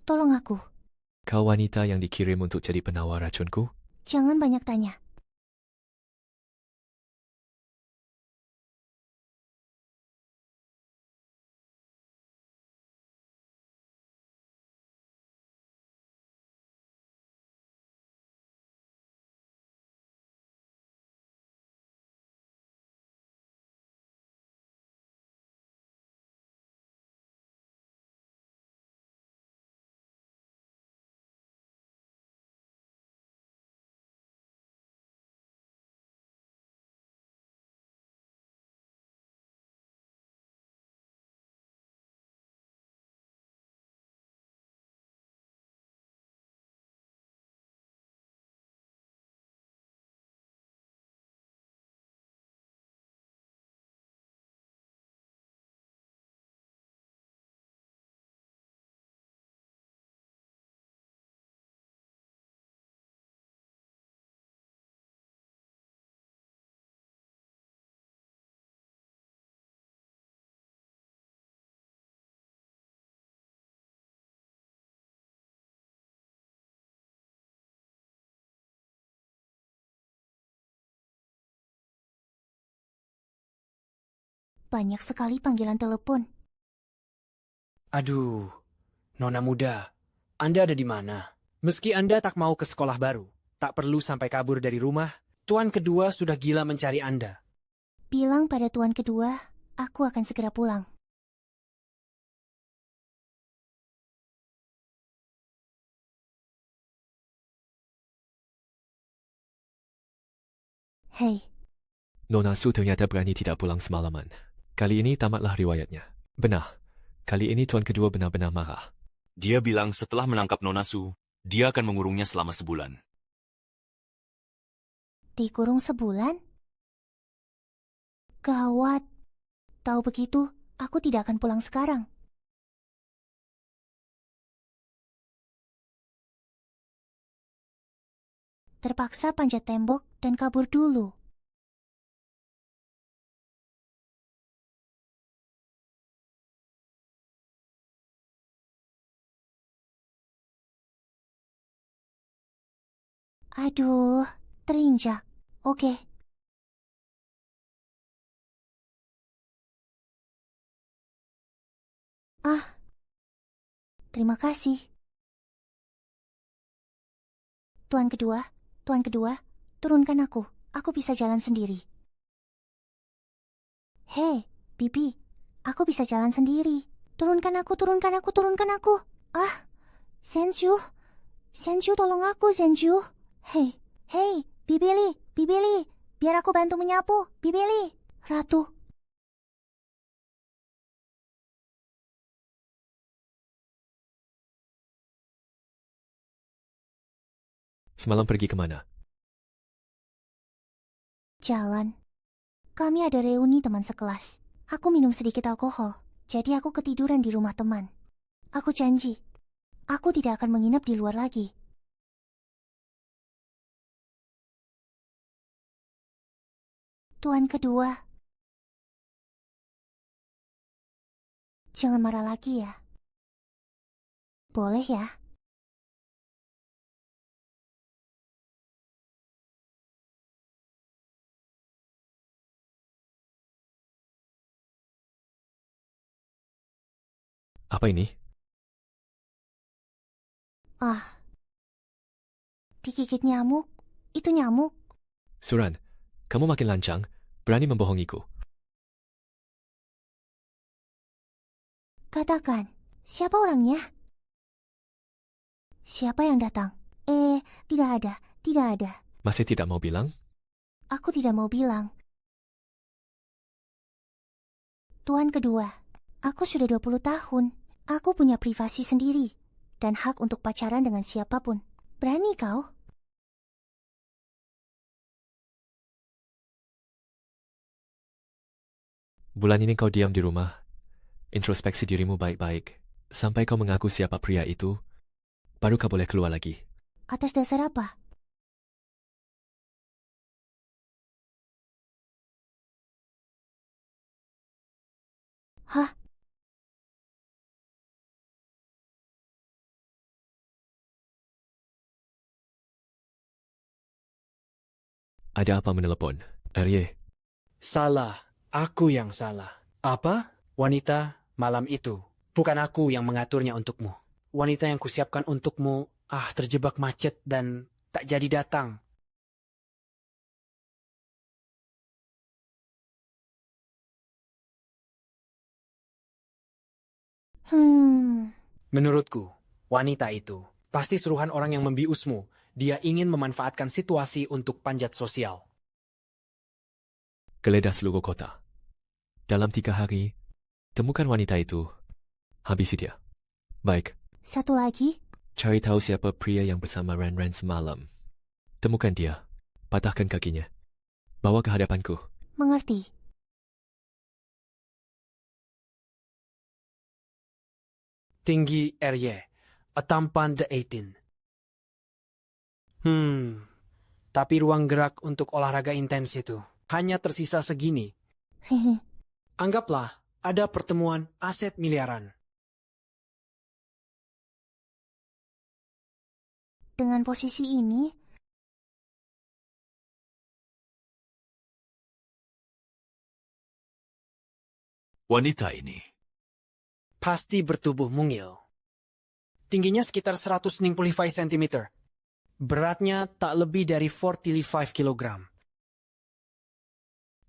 Tolong aku. Kau wanita yang dikirim untuk jadi penawar racunku? Jangan banyak tanya. Banyak sekali panggilan telepon. Aduh, Nona muda, Anda ada di mana? Meski Anda tak mau ke sekolah baru, tak perlu sampai kabur dari rumah, Tuan kedua sudah gila mencari Anda. Bilang pada tuan kedua, aku akan segera pulang. Hei, Nona Su ternyata berani tidak pulang semalaman. Kali ini tamatlah riwayatnya. Benar, kali ini tuan kedua benar-benar marah. Dia bilang setelah menangkap Nona Su, dia akan mengurungnya selama sebulan. dikurung sebulan? Gawat. Tahu begitu, aku tidak akan pulang sekarang. Terpaksa panjat tembok dan kabur dulu. Aduh, terinjak. Oke. Ah, terima kasih. Tuan kedua, turunkan aku. Aku bisa jalan sendiri. Hei, Bibi, aku bisa jalan sendiri. Turunkan aku, turunkan aku, turunkan aku. Ah, Senju. Senju, tolong aku, Senju. Hei, hei, Bibili, Bibili. Biar aku bantu menyapu, Bibili. Ratu. Semalam pergi kemana? Jalan. Kami ada reuni teman sekelas. Aku minum sedikit alkohol, jadi aku ketiduran di rumah teman. Aku janji, aku tidak akan menginap di luar lagi. Tuan kedua, jangan marah lagi ya. Boleh ya? Apa ini? Ah, digigit nyamuk. Itu nyamuk. Suran, kamu makin lancang, berani membohongiku. Katakan, siapa orangnya? Siapa yang datang? Tidak ada, tidak ada. Masih tidak mau bilang? Aku tidak mau bilang. Tuan kedua, aku sudah 20 tahun. Aku punya privasi sendiri dan hak untuk pacaran dengan siapapun. Berani kau? Bulan ini kau diam di rumah, introspeksi dirimu baik-baik, sampai kau mengaku siapa pria itu, baru kau boleh keluar lagi. Atas dasar apa? Hah? Ada apa menelepon? Arye, Salah, aku yang salah. Apa? Wanita, malam itu. Bukan aku yang mengaturnya untukmu. Wanita yang kusiapkan untukmu, terjebak macet dan tak jadi datang. Menurutku, wanita itu pasti suruhan orang yang membiusmu. Dia ingin memanfaatkan situasi untuk panjat sosial. geledah seluruh kota. Dalam 3 hari, temukan wanita itu. Habisi dia. Baik, Satu lagi? cari tahu siapa pria yang bersama Ren semalam. Temukan dia. Patahkan kakinya. Bawa ke hadapanku. Mengerti. Tinggi RY, tampan The 18. Tapi ruang gerak untuk olahraga intens itu hanya tersisa segini. Hehe. Anggaplah ada pertemuan aset miliaran. Dengan posisi ini, Wanita ini. Pasti bertubuh mungil. Tingginya sekitar 165 cm. Beratnya tak lebih dari 45 kg.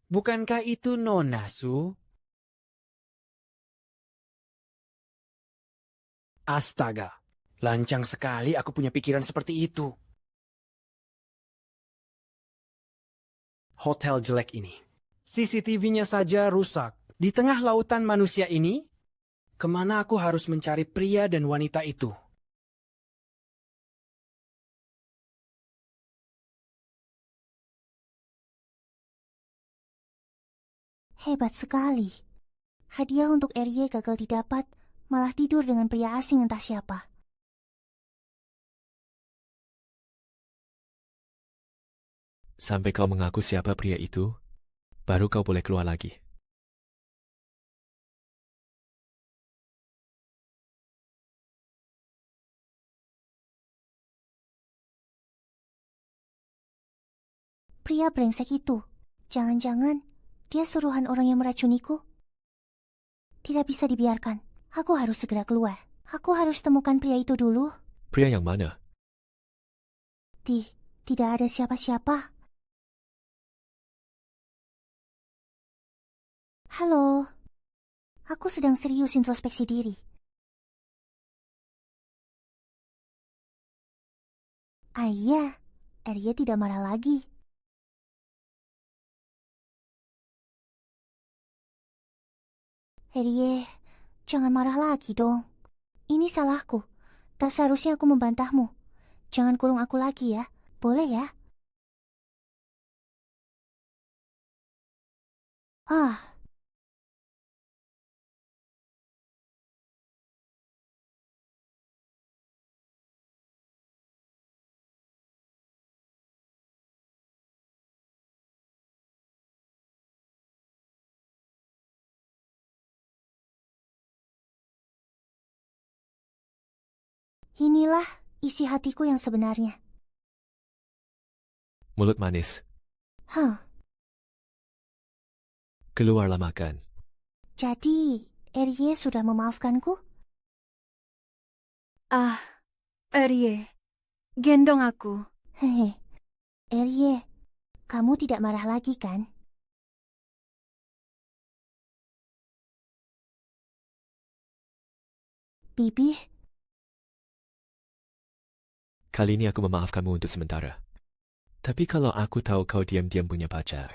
Bukankah itu Nona Su? Astaga, lancang sekali aku punya pikiran seperti itu. Hotel jelek ini. CCTV-nya saja rusak. Di tengah lautan manusia ini, kemana aku harus mencari pria dan wanita itu? hebat sekali. Hadiah untuk RY gagal didapat, malah tidur dengan pria asing entah siapa. Sampai kau mengaku siapa pria itu, baru kau boleh keluar lagi. Pria brengsek itu. Jangan-jangan dia suruhan orang yang meracuniku. Tidak bisa dibiarkan. Aku harus segera keluar. Aku harus temukan pria itu dulu. Pria yang mana? Tidak ada siapa-siapa. Halo. Aku sedang serius introspeksi diri. Iya, Arya tidak marah lagi. Arya, jangan marah lagi dong. Ini salahku. Tak seharusnya aku membantahmu. Jangan kurung aku lagi ya. Boleh ya? Ah, inilah isi hatiku yang sebenarnya. Mulut manis. Hah, Keluarlah makan. jadi Arya sudah memaafkanku? Ah, Arye, gendong aku. Hehe, Arya, kamu tidak marah lagi kan? Bibi, Kali ini aku memaafkanmu untuk sementara. Tapi kalau aku tahu kau diam-diam punya pacar,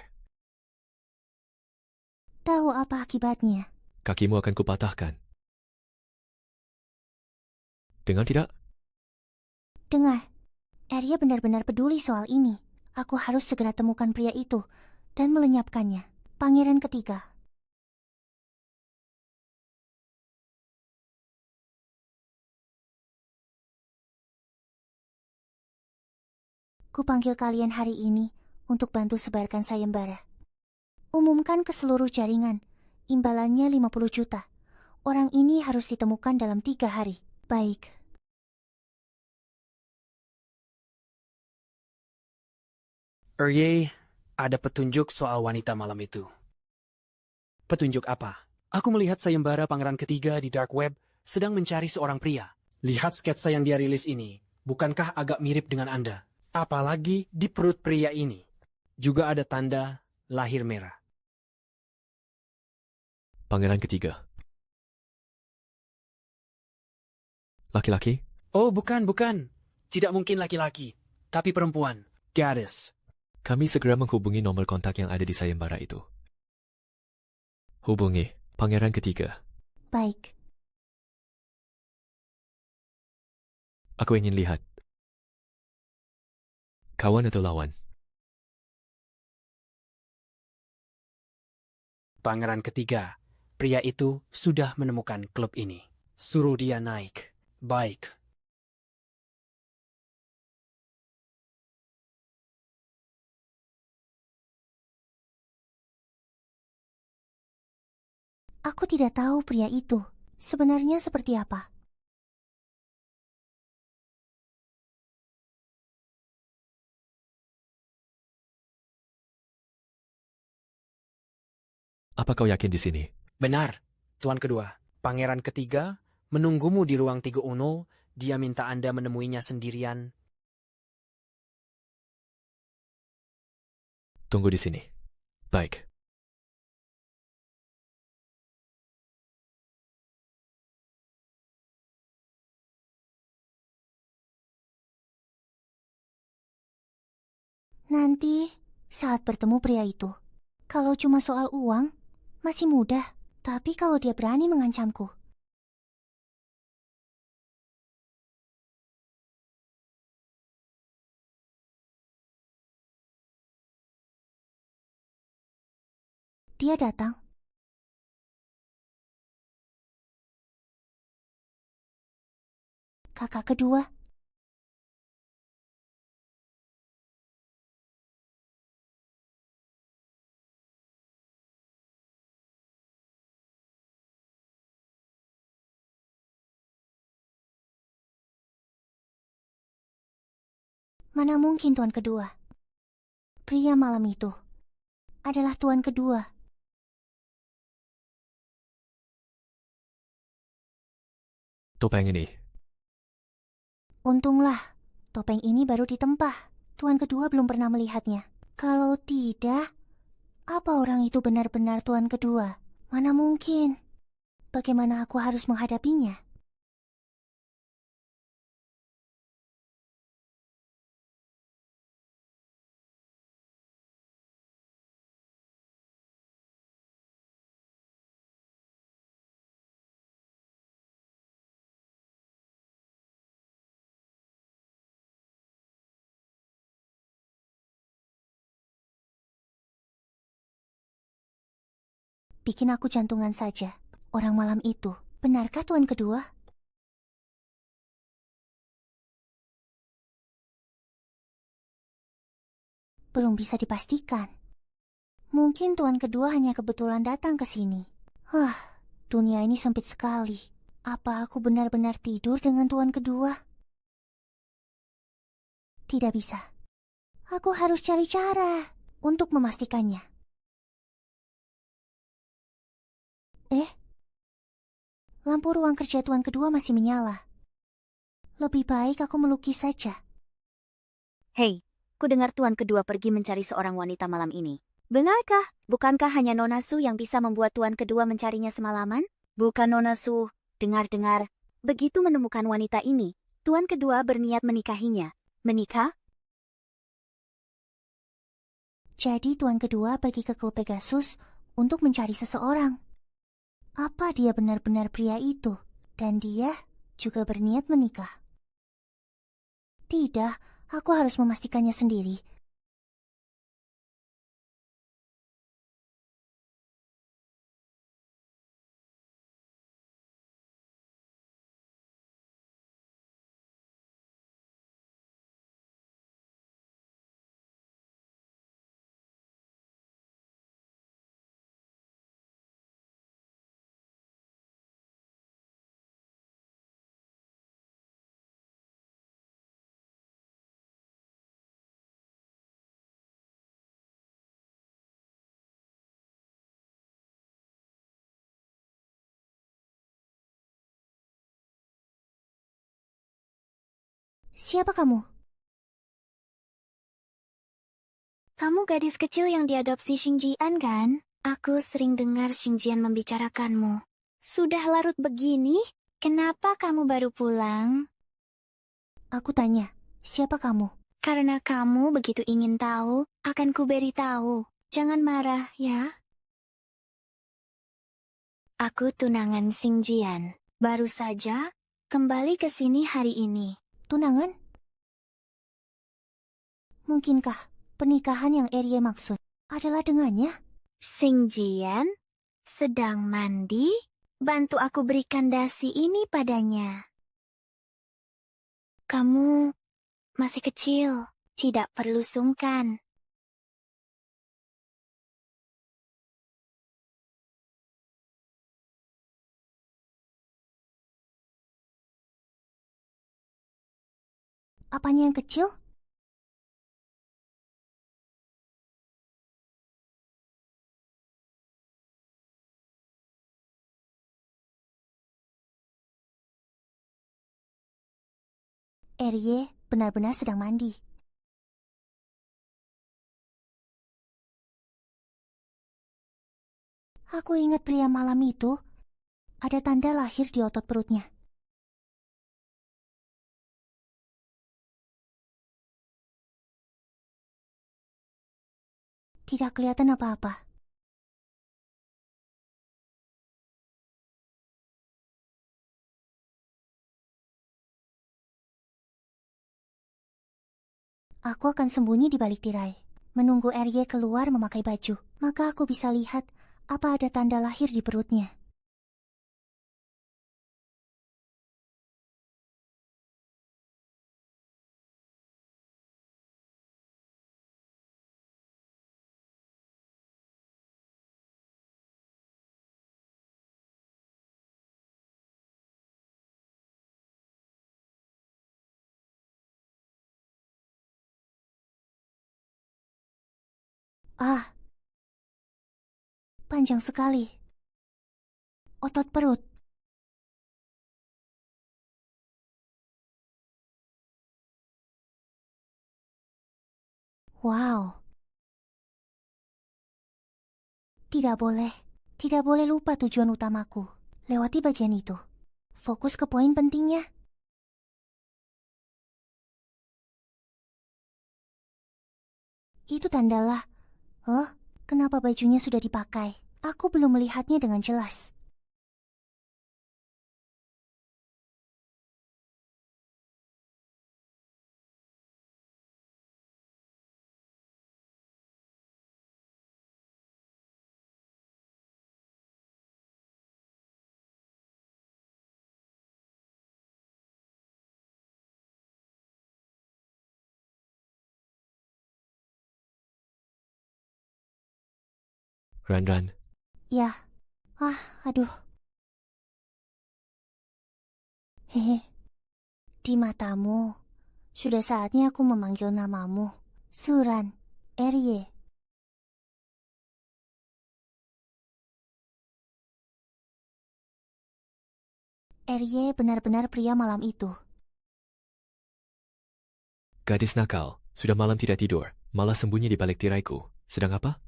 tahu apa akibatnya? kakimu akan kupatahkan. Dengar tidak? Dengar, Arya benar-benar peduli soal ini. Aku harus segera temukan pria itu dan melenyapkannya. Pangeran ketiga. Kupanggil kalian hari ini untuk bantu sebarkan sayembara. Umumkan ke seluruh jaringan. Imbalannya 50 juta. Orang ini harus ditemukan dalam 3 hari. Baik. Arye, ada petunjuk soal wanita malam itu. Petunjuk apa? Aku melihat sayembara Pangeran Ketiga di Dark Web sedang mencari seorang pria. Lihat sketsa yang dia rilis ini. Bukankah agak mirip dengan Anda? Apalagi di perut pria ini. Juga ada tanda lahir merah. Pangeran Ketiga. Laki-laki? Oh, bukan. Tidak mungkin laki-laki, tapi perempuan. Goddess. Kami segera menghubungi nomor kontak yang ada di sayembara itu. Hubungi Pangeran Ketiga. Baik. Aku ingin lihat. Kawan atau lawan? Pangeran Ketiga. Pria itu sudah menemukan klub ini. Suruh dia naik. Baik. Aku tidak tahu pria itu sebenarnya seperti apa. Apa kau yakin di sini? Benar, Tuan Kedua. Pangeran Ketiga menunggumu di ruang 3 Dia minta Anda menemuinya sendirian. Tunggu di sini. Baik. Nanti saat bertemu pria itu, kalau cuma soal uang, masih mudah. Tapi kalau dia berani mengancamku, dia datang. Kakak kedua. Mana mungkin Tuan Kedua? Pria malam itu adalah Tuan Kedua. Topeng ini. Untunglah, topeng ini baru ditempah. Tuan Kedua belum pernah melihatnya. Kalau tidak, apa orang itu benar-benar Tuan Kedua? Mana mungkin? Bagaimana aku harus menghadapinya? Bikin aku jantungan saja. Orang malam itu, benarkah Tuan Kedua? Belum bisa dipastikan. Mungkin Tuan Kedua hanya kebetulan datang ke sini. Dunia ini sempit sekali. Apa aku benar-benar tidur dengan Tuan Kedua? Tidak bisa. Aku harus cari cara untuk memastikannya. Lampu ruang kerja Tuan Kedua masih menyala. Lebih baik aku melukis saja. Hei, ku dengar Tuan Kedua pergi mencari seorang wanita malam ini. Benarkah? Bukankah hanya Nona Su yang bisa membuat Tuan Kedua mencarinya semalaman? Bukan Nona Su. Dengar-dengar, begitu menemukan wanita ini, Tuan Kedua berniat menikahinya. Menikah? Jadi Tuan Kedua pergi ke klub Pegasus untuk mencari seseorang. Apa dia benar-benar pria itu? Dan dia juga berniat menikah? Tidak, aku harus memastikannya sendiri. Siapa kamu? Kamu gadis kecil yang diadopsi Xingjian kan? Aku sering dengar Xingjian membicarakanmu. Sudah larut begini, kenapa kamu baru pulang? Aku tanya, siapa kamu? Karena kamu begitu ingin tahu, akan kuberi tahu. Jangan marah ya. Aku tunangan Xingjian. Baru saja kembali ke sini hari ini. Tunangan? Mungkinkah pernikahan yang Erie maksud adalah dengannya? Xingjian sedang mandi. Bantu aku berikan dasi ini padanya. Kamu masih kecil, tidak perlu sungkan. Apanya yang kecil? Erie benar-benar sedang mandi. Aku ingat pria malam itu ada tanda lahir di otot perutnya. Tidak kelihatan apa-apa. Aku akan sembunyi di balik tirai, menunggu Erie keluar memakai baju. Maka aku bisa lihat apa ada tanda lahir di perutnya. Ah, panjang sekali. Otot perut. Wow. Tidak boleh lupa tujuan utamaku. Lewati bagian itu. Fokus ke poin pentingnya. Itu tandalah. Kenapa bajunya sudah dipakai? Aku belum melihatnya dengan jelas. Ran. Ya. Aduh. Hehe. Di matamu, sudah saatnya aku memanggil namamu. Suran, Erie. Erie benar-benar pria malam itu. Gadis nakal, sudah malam tidak tidur, malah sembunyi di balik tiraiku. Sedang apa?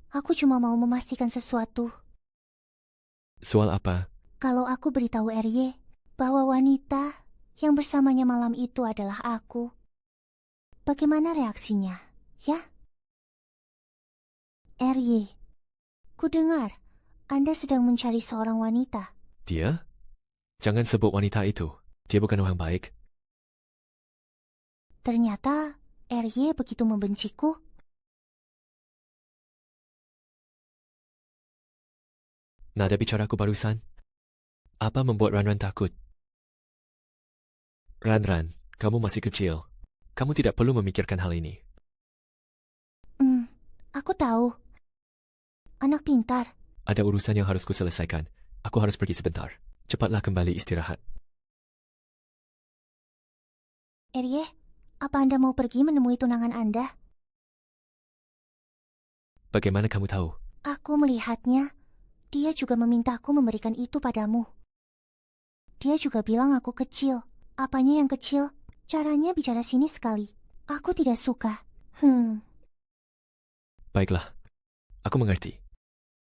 Aku cuma mau memastikan sesuatu. Soal apa? Kalau aku beritahu Erie bahwa wanita yang bersamanya malam itu adalah aku, bagaimana reaksinya, ya? Erie, ku dengar Anda sedang mencari seorang wanita. Dia? Jangan sebut wanita itu. Dia bukan orang baik. Ternyata Erie begitu membenciku. Nada bicaraku barusan. Apa membuat Ran takut? Ran, kamu masih kecil. Kamu tidak perlu memikirkan hal ini. Aku tahu. Anak pintar. Ada urusan yang harus kuselesaikan. Aku harus pergi sebentar. Cepatlah kembali istirahat. Erie, apa Anda mau pergi menemui tunangan Anda? Bagaimana kamu tahu? Aku melihatnya. Dia juga memintaku memberikan itu padamu. Dia juga bilang aku kecil. Apanya yang kecil? Caranya bicara sinis sekali. Aku tidak suka. Baiklah, aku mengerti.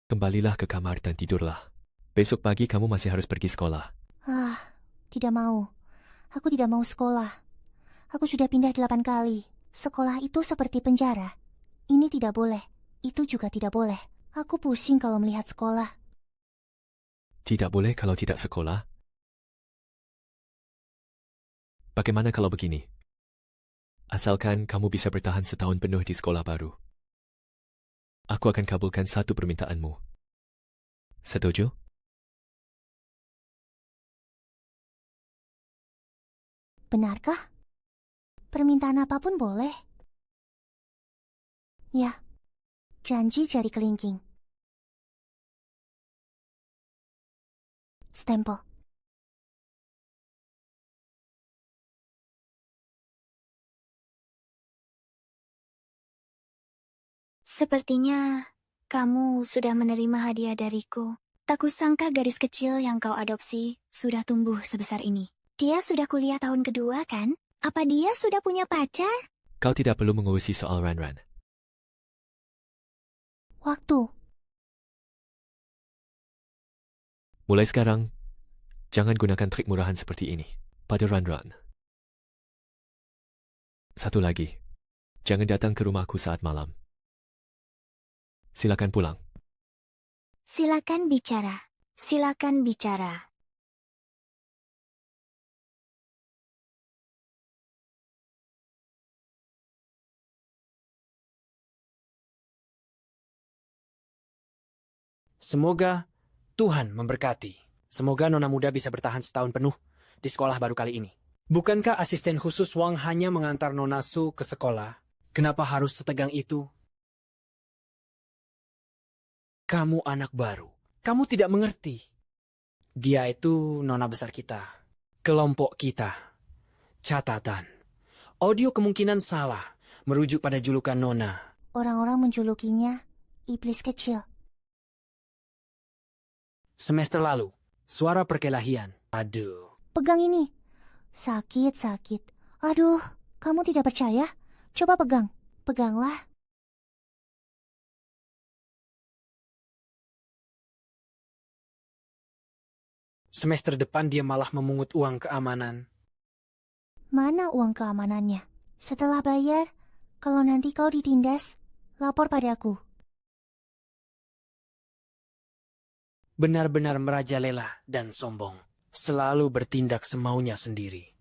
Kembalilah ke kamar dan tidurlah. Besok pagi kamu masih harus pergi sekolah. Tidak mau. Aku tidak mau sekolah. Aku sudah pindah 8 kali. Sekolah itu seperti penjara. Ini tidak boleh. Itu juga tidak boleh. Aku pusing kalau melihat sekolah. Tidak boleh kalau tidak sekolah? Bagaimana kalau begini? Asalkan kamu bisa bertahan setahun penuh di sekolah baru. Aku akan kabulkan satu permintaanmu. Setuju? Benarkah? Permintaan apapun boleh. Ya, janji jari kelingking. Stempel. Sepertinya kamu sudah menerima hadiah dariku. Tak kusangka gadis kecil yang kau adopsi sudah tumbuh sebesar ini. Dia sudah kuliah tahun kedua, kan? Apa dia sudah punya pacar? Kau tidak perlu mengurusi soal Ran-Ran. Waktu. Mulai sekarang, jangan gunakan trik murahan seperti ini pada Ran-Ran. Satu lagi, jangan datang ke rumahku saat malam. Silakan pulang. Silakan bicara. Silakan bicara. Semoga Tuhan memberkati. Semoga nona muda bisa bertahan setahun penuh di sekolah baru kali ini. Bukankah asisten khusus Wang hanya mengantar Nona Su ke sekolah? Kenapa harus setegang itu? Kamu anak baru. Kamu tidak mengerti. Dia itu nona besar kita. Kelompok kita. Catatan. Audio kemungkinan salah, merujuk pada julukan nona. Orang-orang menjulukinya iblis kecil. Semester lalu, suara perkelahian. Aduh. Pegang ini. Sakit. Aduh, kamu tidak percaya? Coba pegang. Peganglah. Semester depan dia malah memungut uang keamanan. Mana uang keamanannya? Setelah bayar, kalau nanti kau ditindas, lapor padaku. Benar-benar merajalela dan sombong. Selalu bertindak semaunya sendiri.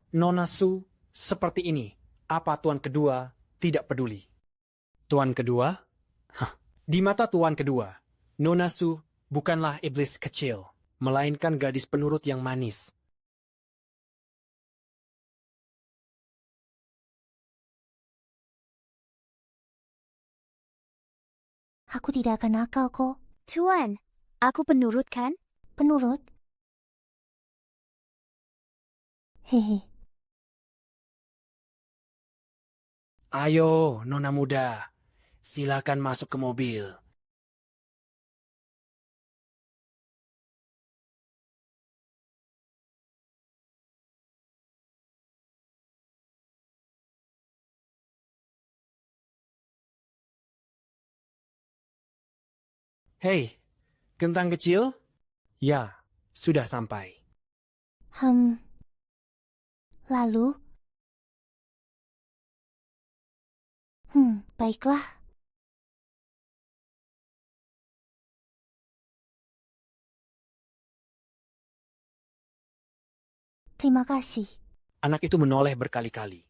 Nona Su seperti ini. Apa tuan kedua tidak peduli? Tuan kedua? Hah. Di mata tuan kedua, Nona Su bukanlah iblis kecil, melainkan gadis penurut yang manis. Aku tidak akan nakal kok. Tuan, aku penurut kan? Penurut? Hehe. Ayo, Nona muda. Silakan masuk ke mobil. Hei, kentang kecil? Ya, sudah sampai. Lalu? Baiklah. Terima kasih. Anak itu menoleh berkali-kali.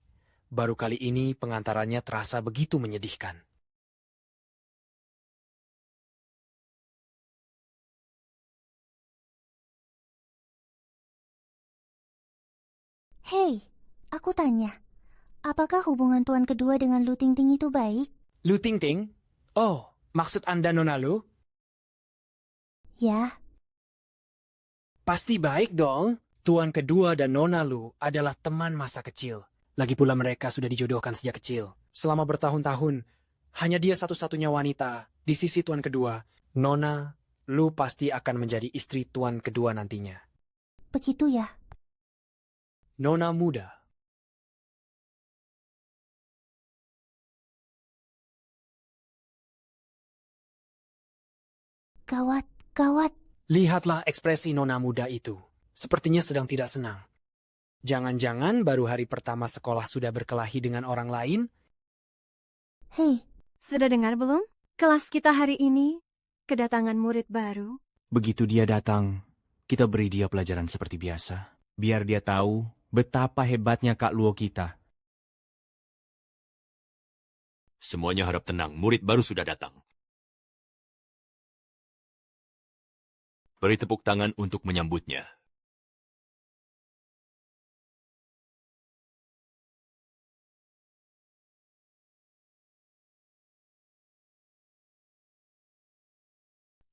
Baru kali ini pengantarannya terasa begitu menyedihkan. Hei, aku tanya. Apakah hubungan tuan kedua dengan Lu Tingting itu baik? Lu Tingting? Oh, Maksud Anda Nona Lu? Ya, Pasti baik dong. Tuan kedua dan Nona Lu adalah teman masa kecil. Lagi pula mereka sudah dijodohkan sejak kecil. Selama bertahun-tahun, hanya dia satu-satunya wanita di sisi tuan kedua. Nona Lu pasti akan menjadi istri tuan kedua nantinya. begitu ya. Nona muda. Gawat, gawat. Lihatlah ekspresi Nona muda itu. Sepertinya sedang tidak senang. Jangan-jangan baru hari pertama sekolah sudah berkelahi dengan orang lain? Hei, Sudah dengar belum? Kelas kita hari ini kedatangan murid baru. Begitu dia datang, kita beri dia pelajaran seperti biasa. Biar dia tahu betapa hebatnya Kak Luo kita. Semuanya harap tenang, murid baru sudah datang. Beri tepuk tangan untuk menyambutnya.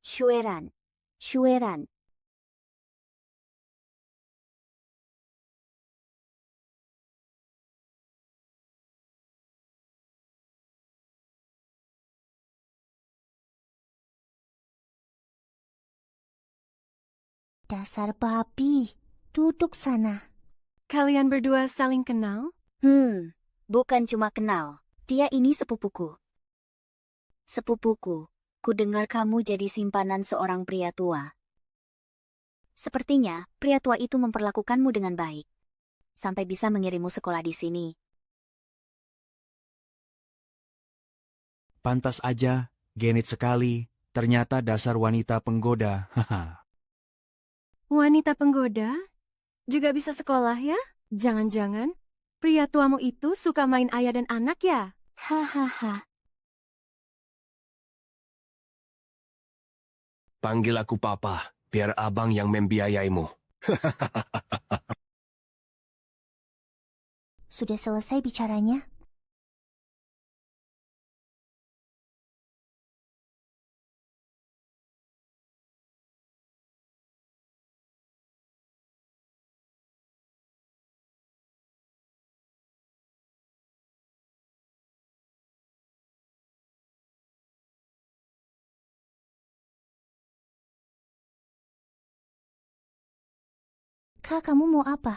Shueran. Shueran. dasar babi. Duduk sana. Kalian berdua saling kenal? Bukan cuma kenal. Dia ini sepupuku. Sepupuku, ku dengar kamu jadi simpanan seorang pria tua. Sepertinya pria tua itu memperlakukanmu dengan baik. Sampai bisa mengirimmu sekolah di sini. Pantas aja, genit sekali. Ternyata dasar wanita penggoda. Haha. Wanita penggoda? Juga bisa sekolah ya? Jangan-jangan pria tuamu itu suka main ayah dan anak ya? Hahaha. Panggil aku Papa, biar abang yang membiayaimu. Sudah selesai bicaranya? Kak, kamu mau apa?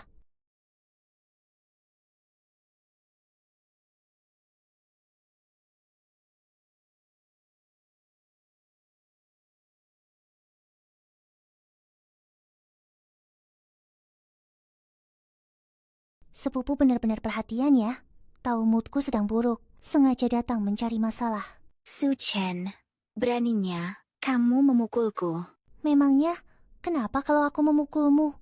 Sepupu benar-benar perhatian ya. Tahu moodku sedang buruk. Sengaja datang mencari masalah. Su Chen, beraninya kamu memukulku. Memangnya, kenapa kalau aku memukulmu?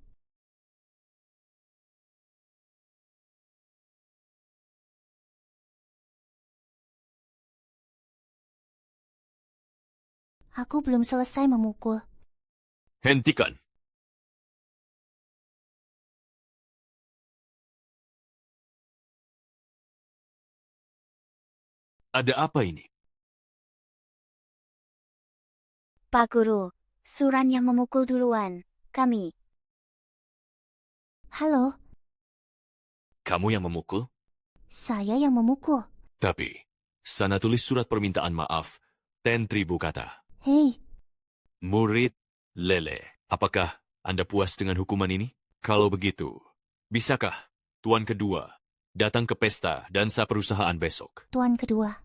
Aku belum selesai memukul. Hentikan. Ada apa ini? Pak Guru, Suran yang memukul duluan. Kami. Halo, Kamu yang memukul? saya yang memukul. Tapi, sana tulis surat permintaan maaf. 10.000 kata. Hei, Murid Lele, apakah Anda puas dengan hukuman ini? Kalau begitu, bisakah Tuan kedua datang ke pesta dansa perusahaan besok? tuan kedua.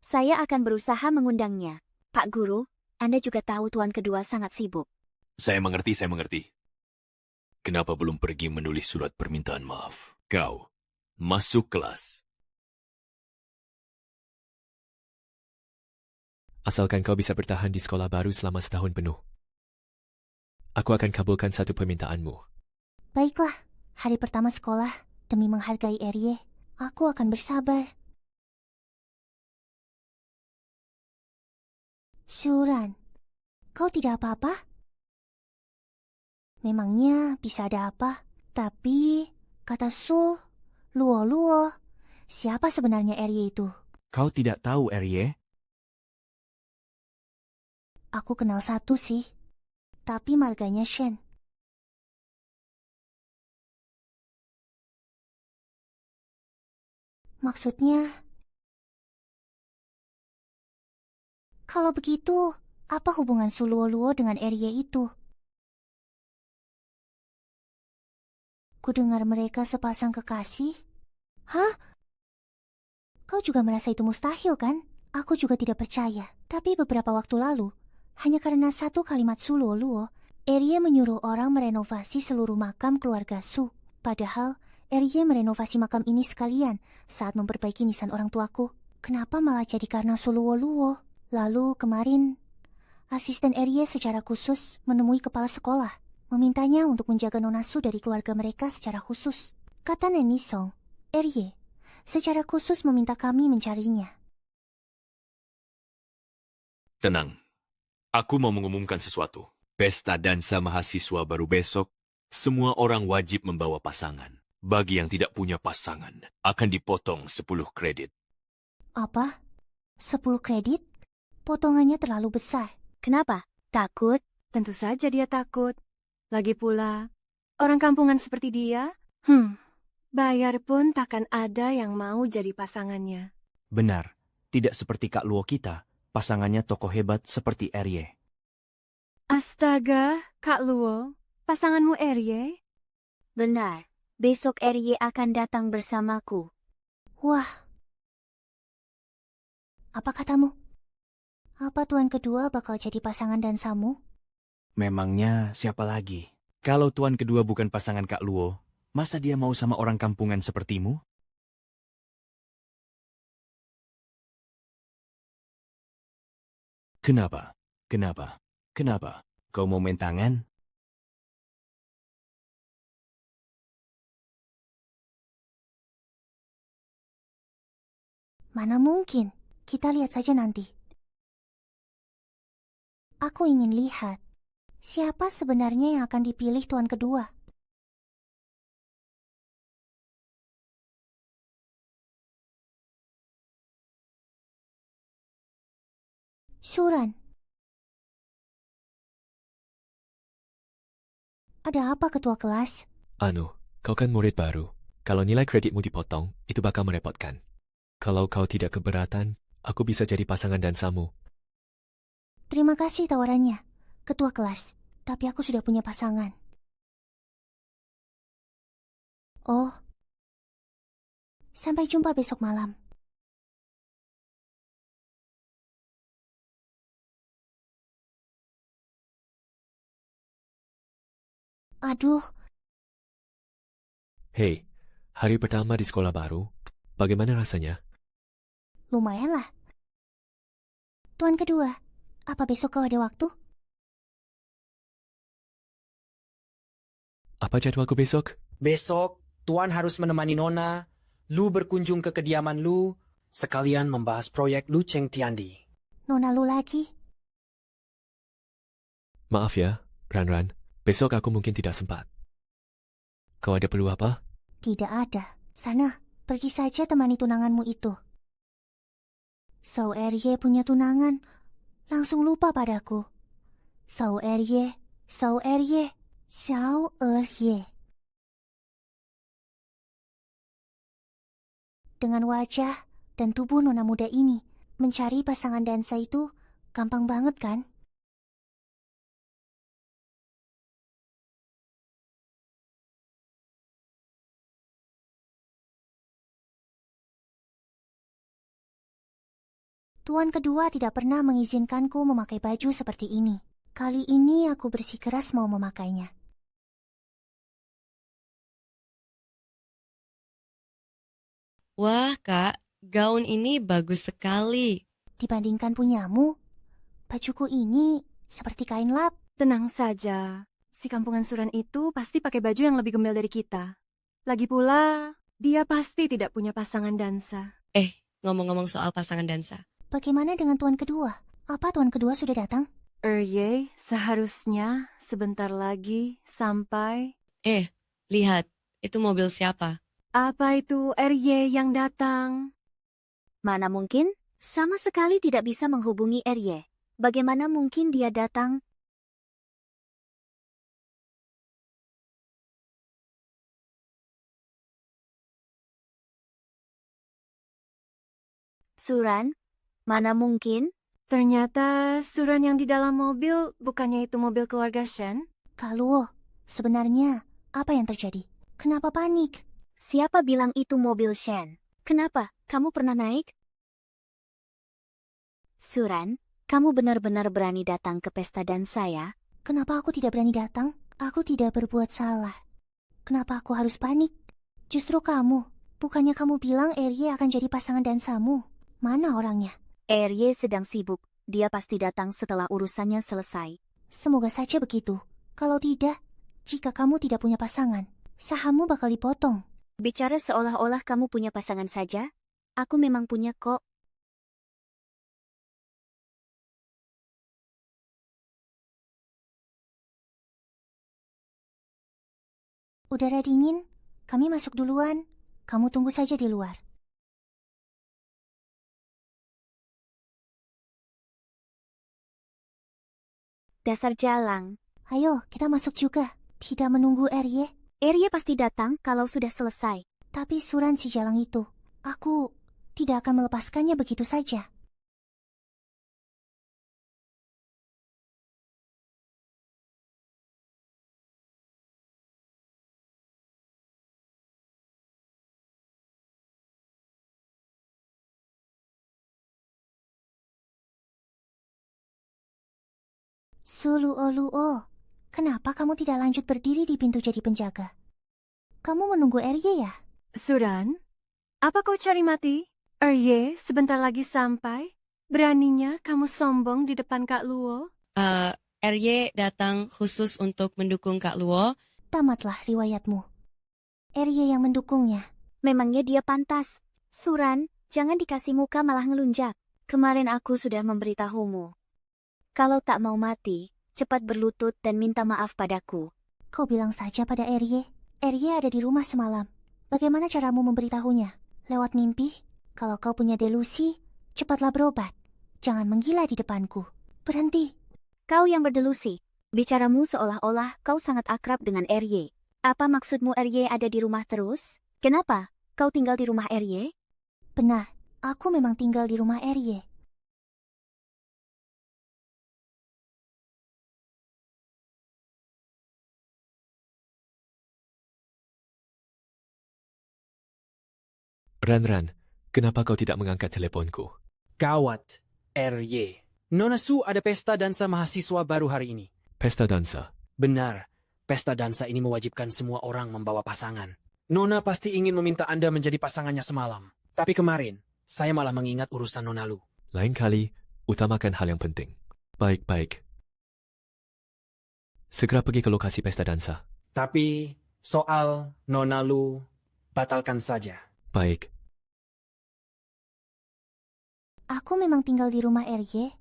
Saya akan berusaha mengundangnya. Pak Guru, Anda juga tahu tuan kedua sangat sibuk. Saya mengerti, saya mengerti. Kenapa belum pergi menulis surat permintaan maaf? Kau, masuk kelas. Asalkan kau bisa bertahan di sekolah baru selama setahun penuh. Aku akan kabulkan satu permintaanmu. Baiklah, hari pertama sekolah, demi menghargai Erie, aku akan bersabar. Suran, kau tidak apa-apa? Memangnya bisa ada apa? Tapi, kata Sul, Luo, siapa sebenarnya Erie itu? Kau tidak tahu, Erie? Aku kenal satu sih. Tapi marganya Shen. Maksudnya, kalau begitu, apa hubungan Su Luo dengan Erye itu? Kudengar mereka sepasang kekasih? Hah? Kau juga merasa itu mustahil kan? Aku juga tidak percaya. Tapi beberapa waktu lalu, hanya karena satu kalimat Su Luo, Erye menyuruh orang merenovasi seluruh makam keluarga Su. Padahal, Erye merenovasi makam ini sekalian saat memperbaiki nisan orang tuaku. Kenapa malah jadi karena Su Luo? Lalu kemarin, asisten Erye secara khusus menemui kepala sekolah, memintanya untuk menjaga Nona Su dari keluarga mereka secara khusus. Kata Neni Song, Erye secara khusus meminta kami mencarinya. Tenang. Aku mau mengumumkan sesuatu. Pesta dansa mahasiswa baru besok, semua orang wajib membawa pasangan. Bagi yang tidak punya pasangan, akan dipotong 10 kredit. Apa? 10 kredit? Potongannya terlalu besar. Kenapa? Takut? Tentu saja dia takut. Lagi pula, orang kampungan seperti dia, bayar pun takkan ada yang mau jadi pasangannya. Benar, tidak seperti Kak Luo kita, pasangannya tokoh hebat seperti Erye. Astaga, Kak Luo, pasanganmu Erye? Benar. Besok Erye akan datang bersamaku. Wah. Apa katamu? Apa tuan kedua bakal jadi pasangan dansamu? Memangnya siapa lagi? Kalau tuan kedua bukan pasangan Kak Luo, masa dia mau sama orang kampungan sepertimu? Kenapa? Kenapa? Kenapa? Kau mau main tangan? Mana mungkin? Kita lihat saja nanti. Aku ingin lihat siapa sebenarnya yang akan dipilih tuan kedua. Shuran. Ada apa ketua kelas? Kau kan murid baru. Kalau nilai kreditmu dipotong, itu bakal merepotkan. Kalau kau tidak keberatan, aku bisa jadi pasangan dansamu. Terima kasih tawarannya, ketua kelas. Tapi aku sudah punya pasangan. Oh. Sampai jumpa besok malam. Aduh. Hei, hari pertama di sekolah baru, bagaimana rasanya? Lumayanlah. Tuan kedua, apa besok kau ada waktu? Apa jadwalku besok? Besok, Tuan harus menemani Nona, Lu berkunjung ke kediaman Lu, sekalian membahas proyek Lu Cheng Tiandi. Nona Lu lagi? Maaf ya, Ran, besok aku mungkin tidak sempat. Kau ada perlu apa? Tidak ada. Sana, pergi saja temani tunanganmu itu. Sao Erye punya tunangan, langsung lupa padaku. Sao Erye, Sao Erye, Sao Erye. Dengan wajah dan tubuh nona muda ini, mencari pasangan dansa itu gampang banget kan? Tuan kedua tidak pernah mengizinkanku memakai baju seperti ini. Kali ini aku bersikeras mau memakainya. Wah, Kak, gaun ini bagus sekali. Dibandingkan punyamu, bajuku ini seperti kain lap. Tenang saja, si kampungan Suran itu pasti pakai baju yang lebih gembel dari kita. Lagi pula, dia pasti tidak punya pasangan dansa. Ngomong-ngomong soal pasangan dansa. Bagaimana dengan tuan kedua? Apa tuan kedua sudah datang? Erye, seharusnya sebentar lagi sampai... Lihat, itu mobil siapa? Apa itu Erye yang datang? Mana mungkin? Sama sekali tidak bisa menghubungi Erye. Bagaimana mungkin dia datang? Suran, mana mungkin? Ternyata Suran yang di dalam mobil bukannya itu mobil keluarga Shen? Kak Luo, sebenarnya apa yang terjadi? Kenapa panik? Siapa bilang itu mobil Shen? Kenapa? Kamu pernah naik? Suran, kamu benar-benar berani datang ke pesta dansa ya? Kenapa aku tidak berani datang? Aku tidak berbuat salah. Kenapa aku harus panik? Justru kamu. Bukannya kamu bilang Erye akan jadi pasangan dansamu. Mana orangnya? Erye sedang sibuk. Dia pasti datang setelah urusannya selesai. Semoga saja begitu. Kalau tidak, jika kamu tidak punya pasangan, sahammu bakal dipotong. Bicara seolah-olah kamu punya pasangan saja. Aku memang punya kok. Udara dingin, kami masuk duluan. Kamu tunggu saja di luar. Dasar jalang. Ayo, kita masuk juga. Tidak menunggu Erye. Erye pasti datang kalau sudah selesai. Tapi Suran si jalang itu, aku tidak akan melepaskannya begitu saja. Suluo-luo, kenapa kamu tidak lanjut berdiri di pintu jadi penjaga? Kamu menunggu Erye ya? Suran, apa kau cari mati? Erye sebentar lagi sampai. Beraninya kamu sombong di depan Kak Luo? Erye datang khusus untuk mendukung Kak Luo. Tamatlah riwayatmu. Erye yang mendukungnya. Memangnya dia pantas. Suran, jangan dikasih muka malah ngelunjak. Kemarin aku sudah memberitahumu. Kalau tak mau mati, cepat berlutut dan minta maaf padaku. Kau bilang saja pada Erye. Erye ada di rumah semalam. Bagaimana caramu memberitahunya? Lewat mimpi? Kalau kau punya delusi, cepatlah berobat. Jangan menggila di depanku. Berhenti. Kau yang berdelusi. Bicaramu seolah-olah kau sangat akrab dengan Erye. Apa maksudmu Erye ada di rumah terus? Kenapa? Kau tinggal di rumah Erye? Benar, aku memang tinggal di rumah Erye. Ran, kenapa kau tidak mengangkat teleponku? Gawat, Erye. Nona Su ada pesta dansa mahasiswa baru hari ini. Pesta dansa. Benar, pesta dansa ini mewajibkan semua orang membawa pasangan. Nona pasti ingin meminta Anda menjadi pasangannya semalam. Tapi kemarin, saya malah mengingat urusan Nona Lu. Lain kali, utamakan hal yang penting. Baik. Segera pergi ke lokasi pesta dansa. Tapi, soal Nona Lu, batalkan saja. Baik. Aku memang tinggal di rumah Erye.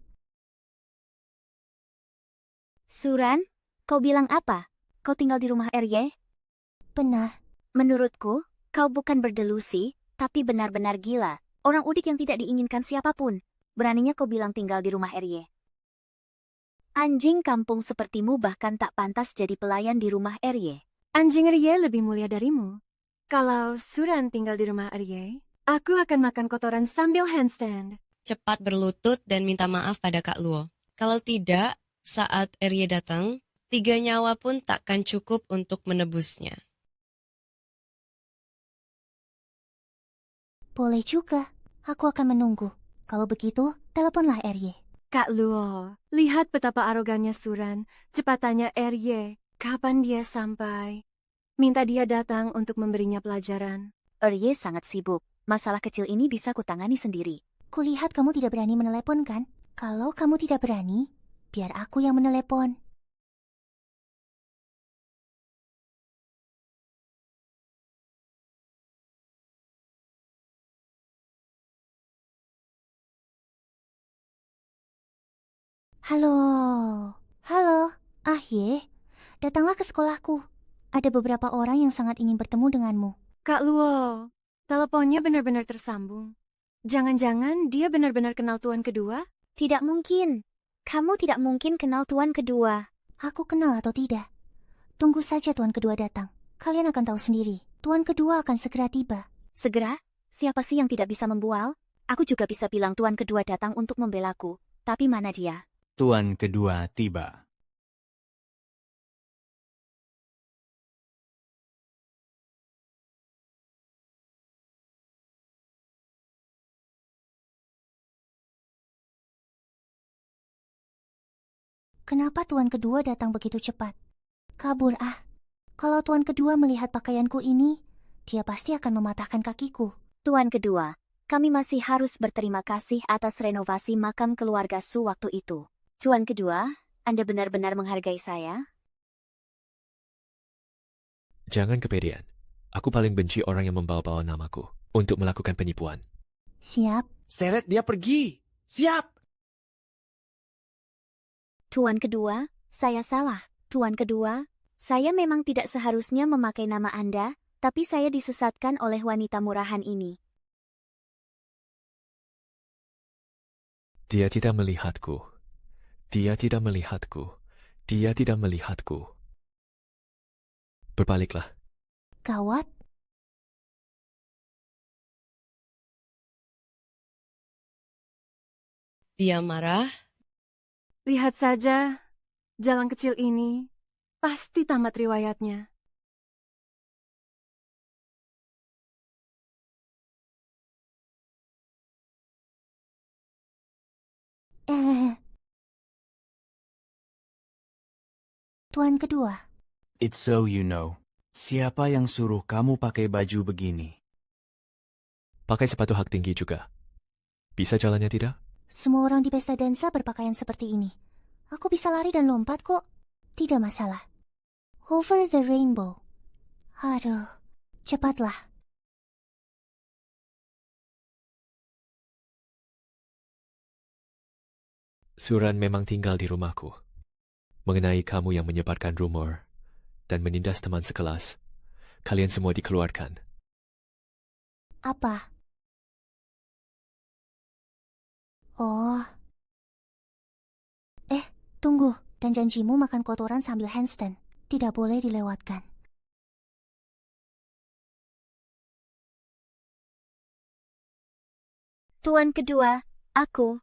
Suran, kau bilang apa? Kau tinggal di rumah Erye? Benar. Menurutku, kau bukan berdelusi, tapi benar-benar gila. Orang udik yang tidak diinginkan siapapun. Beraninya kau bilang tinggal di rumah Erye. Anjing kampung sepertimu bahkan tak pantas jadi pelayan di rumah Erye. Anjing Erye lebih mulia darimu. Kalau Suran tinggal di rumah Erye, aku akan makan kotoran sambil handstand. Cepat berlutut dan minta maaf pada Kak Luo. Kalau tidak, saat Erye datang, 3 nyawa pun takkan cukup untuk menebusnya. Boleh juga. Aku akan menunggu. Kalau begitu, teleponlah Erye. Kak Luo, lihat betapa arogannya Suran. Cepat tanya Erye, kapan dia sampai? Minta dia datang untuk memberinya pelajaran. Erye sangat sibuk. Masalah kecil ini bisa kutangani sendiri. Kulihat kamu tidak berani menelepon kan? Kalau kamu tidak berani, biar aku yang menelepon. Halo, Ye, datanglah ke sekolahku. Ada beberapa orang yang sangat ingin bertemu denganmu. Kak Luo, teleponnya benar-benar tersambung. Jangan-jangan dia benar-benar kenal tuan kedua? Tidak mungkin. Kamu tidak mungkin kenal tuan kedua. Aku kenal atau tidak? Tunggu saja tuan kedua datang. Kalian akan tahu sendiri. Tuan kedua akan segera tiba. Segera? Siapa sih yang tidak bisa membual? Aku juga bisa bilang tuan kedua datang untuk membelaku. Tapi mana dia? Tuan kedua tiba. Kenapa tuan kedua datang begitu cepat? Kabur ah. Kalau tuan kedua melihat pakaianku ini, dia pasti akan mematahkan kakiku. Tuan kedua, kami masih harus berterima kasih atas renovasi makam keluarga Su waktu itu. Tuan kedua, Anda benar-benar menghargai saya? Jangan kepedean. Aku paling benci orang yang membawa-bawa namaku untuk melakukan penipuan. Siap. Seret dia pergi. Siap. Tuan kedua, saya salah. Tuan kedua, saya memang tidak seharusnya memakai nama Anda, tapi saya disesatkan oleh wanita murahan ini. Dia tidak melihatku. Dia tidak melihatku. Dia tidak melihatku. Berbaliklah. Gawat. Dia marah. Lihat saja, jalan kecil ini pasti tamat riwayatnya. Tuan kedua. It's so you know. Siapa yang suruh kamu pakai baju begini? Pakai sepatu hak tinggi juga. Bisa jalannya tidak? Semua orang di pesta dansa berpakaian seperti ini. Aku bisa lari dan lompat kok. Tidak masalah. Over the rainbow. Aduh, cepatlah. Suran memang tinggal di rumahku. Mengenai kamu yang menyebarkan rumor dan menindas teman sekelas, kalian semua dikeluarkan. Apa? Oh. Tunggu. Dan janjimu makan kotoran sambil handstand. Tidak boleh dilewatkan. Tuan kedua, aku.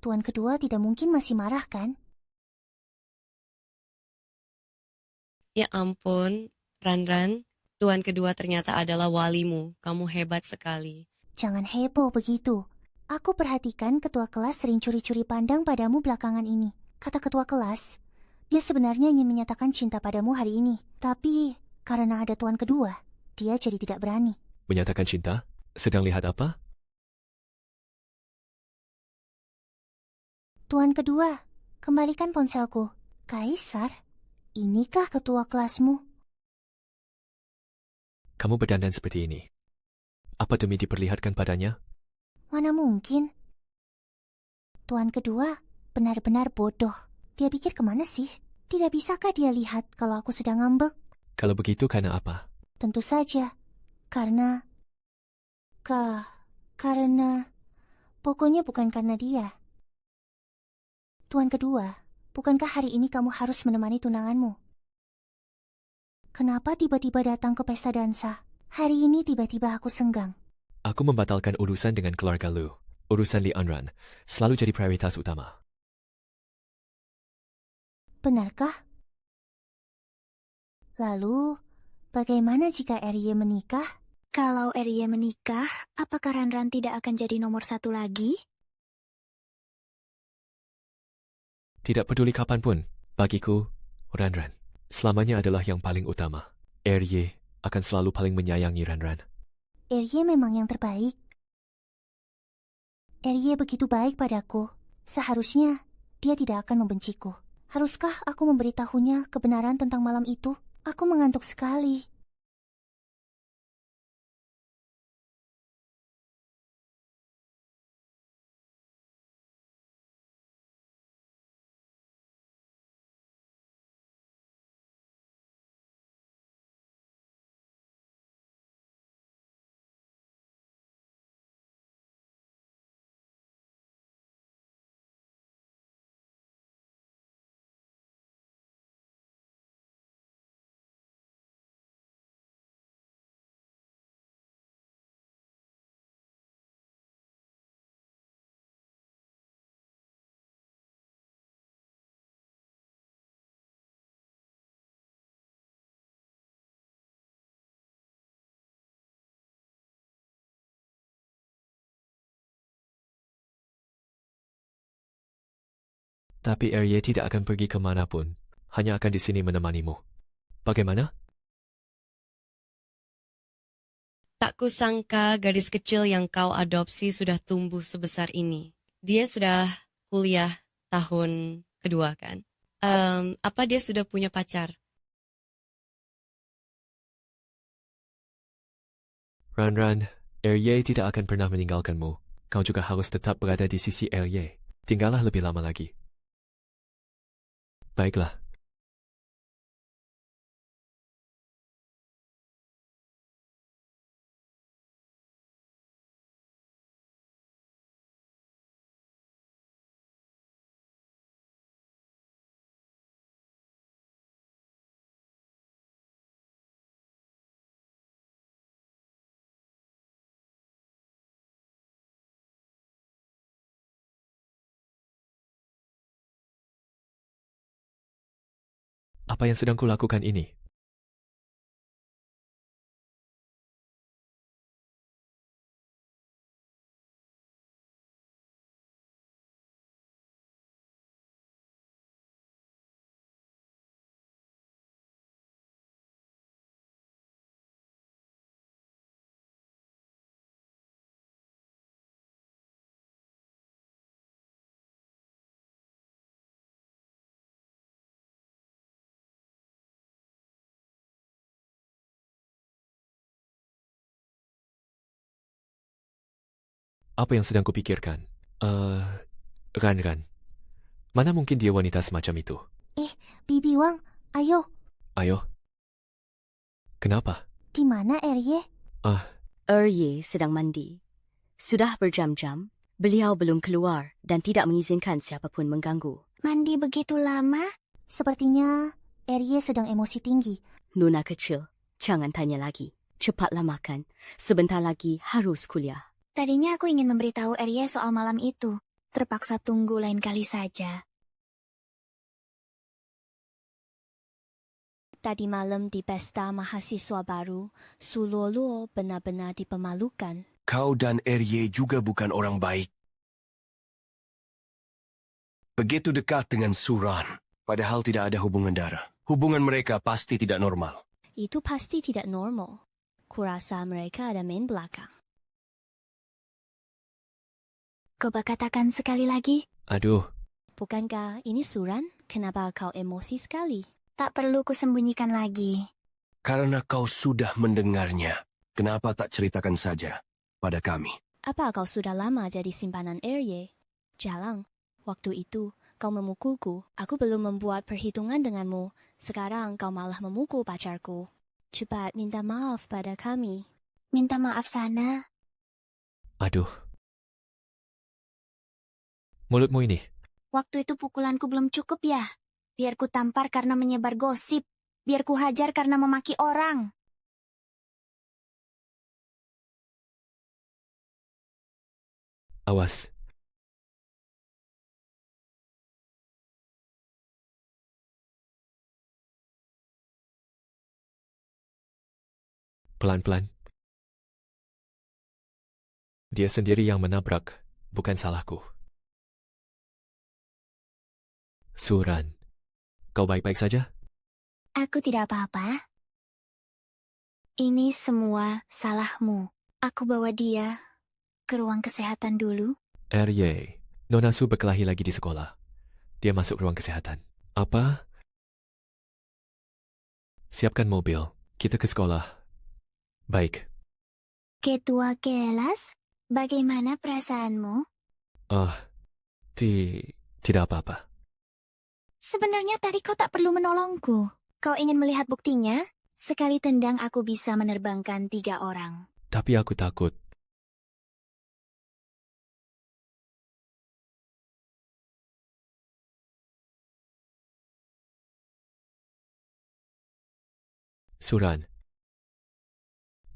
Tuan kedua tidak mungkin masih marah kan? Ya ampun, Ran-Ran. Tuan kedua ternyata adalah walimu. Kamu hebat sekali. Jangan heboh begitu. Aku perhatikan ketua kelas sering curi-curi pandang padamu belakangan ini. Kata ketua kelas, dia sebenarnya ingin menyatakan cinta padamu hari ini. Tapi karena ada tuan kedua, dia jadi tidak berani. Menyatakan cinta? Sedang lihat apa? Tuan kedua, kembalikan ponselku. Kaisar, inikah ketua kelasmu? Kamu berdandan seperti ini. Apa demi diperlihatkan padanya? Mana mungkin? Tuan kedua benar-benar bodoh. Dia pikir kemana sih? Tidak bisakah dia lihat kalau aku sedang ngambek? Kalau begitu karena apa? Tentu saja. Karena... Pokoknya bukan karena dia. Tuan kedua, bukankah hari ini kamu harus menemani tunanganmu? Kenapa tiba-tiba datang ke pesta dansa? Hari ini tiba-tiba aku senggang. Aku membatalkan urusan dengan keluarga Lu. Urusan Li Anran selalu jadi prioritas utama. Benarkah? Lalu, bagaimana jika Erye menikah? Kalau Erye menikah, apakah Ran-Ran tidak akan jadi nomor satu lagi? Tidak peduli kapanpun, bagiku, Ran-Ran selamanya adalah yang paling utama. Erye akan selalu paling menyayangi Ran-Ran. Erye memang yang terbaik. Erye begitu baik padaku. Seharusnya dia tidak akan membenciku. Haruskah aku memberitahunya kebenaran tentang malam itu? Aku mengantuk sekali. Tapi Arye tidak akan pergi kemanapun. Hanya akan di sini menemanimu. Bagaimana? Tak kusangka gadis kecil yang kau adopsi sudah tumbuh sebesar ini. Dia sudah kuliah tahun kedua kan? Apa dia sudah punya pacar? Ran, Arye tidak akan pernah meninggalkanmu. Kau juga harus tetap berada di sisi Arye. Tinggallah lebih lama lagi. Baiklah. Apa yang sedang kulakukan ini? Apa yang sedang kupikirkan? Ran. Mana mungkin dia wanita semacam itu? Bibi Wang, ayo. Ayo. Kenapa? Di mana Arye? Arye sedang mandi. Sudah berjam-jam, beliau belum keluar dan tidak mengizinkan siapapun mengganggu. Mandi begitu lama? Sepertinya Arye sedang emosi tinggi. Nona kecil, jangan tanya lagi. Cepatlah makan. Sebentar lagi harus kuliah. Tadinya aku ingin memberitahu Arye soal malam itu. Terpaksa tunggu lain kali saja. Tadi malam di pesta mahasiswa baru, Suloluo benar-benar dipermalukan. Kau dan Arye juga bukan orang baik. Begitu dekat dengan Suran, padahal tidak ada hubungan darah. Hubungan mereka pasti tidak normal. Itu pasti tidak normal. Kurasa mereka ada main belakang. Coba katakan sekali lagi. Aduh, Bukankah ini Suran? Kenapa kau emosi sekali? Tak perlu kusembunyikan lagi. Karena kau sudah mendengarnya, kenapa tak ceritakan saja pada kami? Apa kau sudah lama jadi simpanan Arye? Jalang, waktu itu kau memukulku. Aku belum membuat perhitungan denganmu. Sekarang kau malah memukul pacarku. Cepat minta maaf pada kami. Minta maaf sana. aduh. Mulutmu ini. Waktu itu pukulanku belum cukup ya? Biar ku tampar karena menyebar gosip. Biar ku hajar karena memaki orang. Awas. Pelan-pelan. Dia sendiri yang menabrak, bukan salahku. Suran, kau baik-baik saja? Aku tidak apa-apa. Ini semua salahmu. Aku bawa dia ke ruang kesehatan dulu. Arye, Nona Su berkelahi lagi di sekolah. Dia masuk ruang kesehatan. Apa? Siapkan mobil. Kita ke sekolah. Baik. Ketua kelas, bagaimana perasaanmu? Tidak apa-apa. Sebenarnya tadi kau tak perlu menolongku. Kau ingin melihat buktinya? Sekali tendang aku bisa menerbangkan 3 orang. Tapi aku takut. Suran,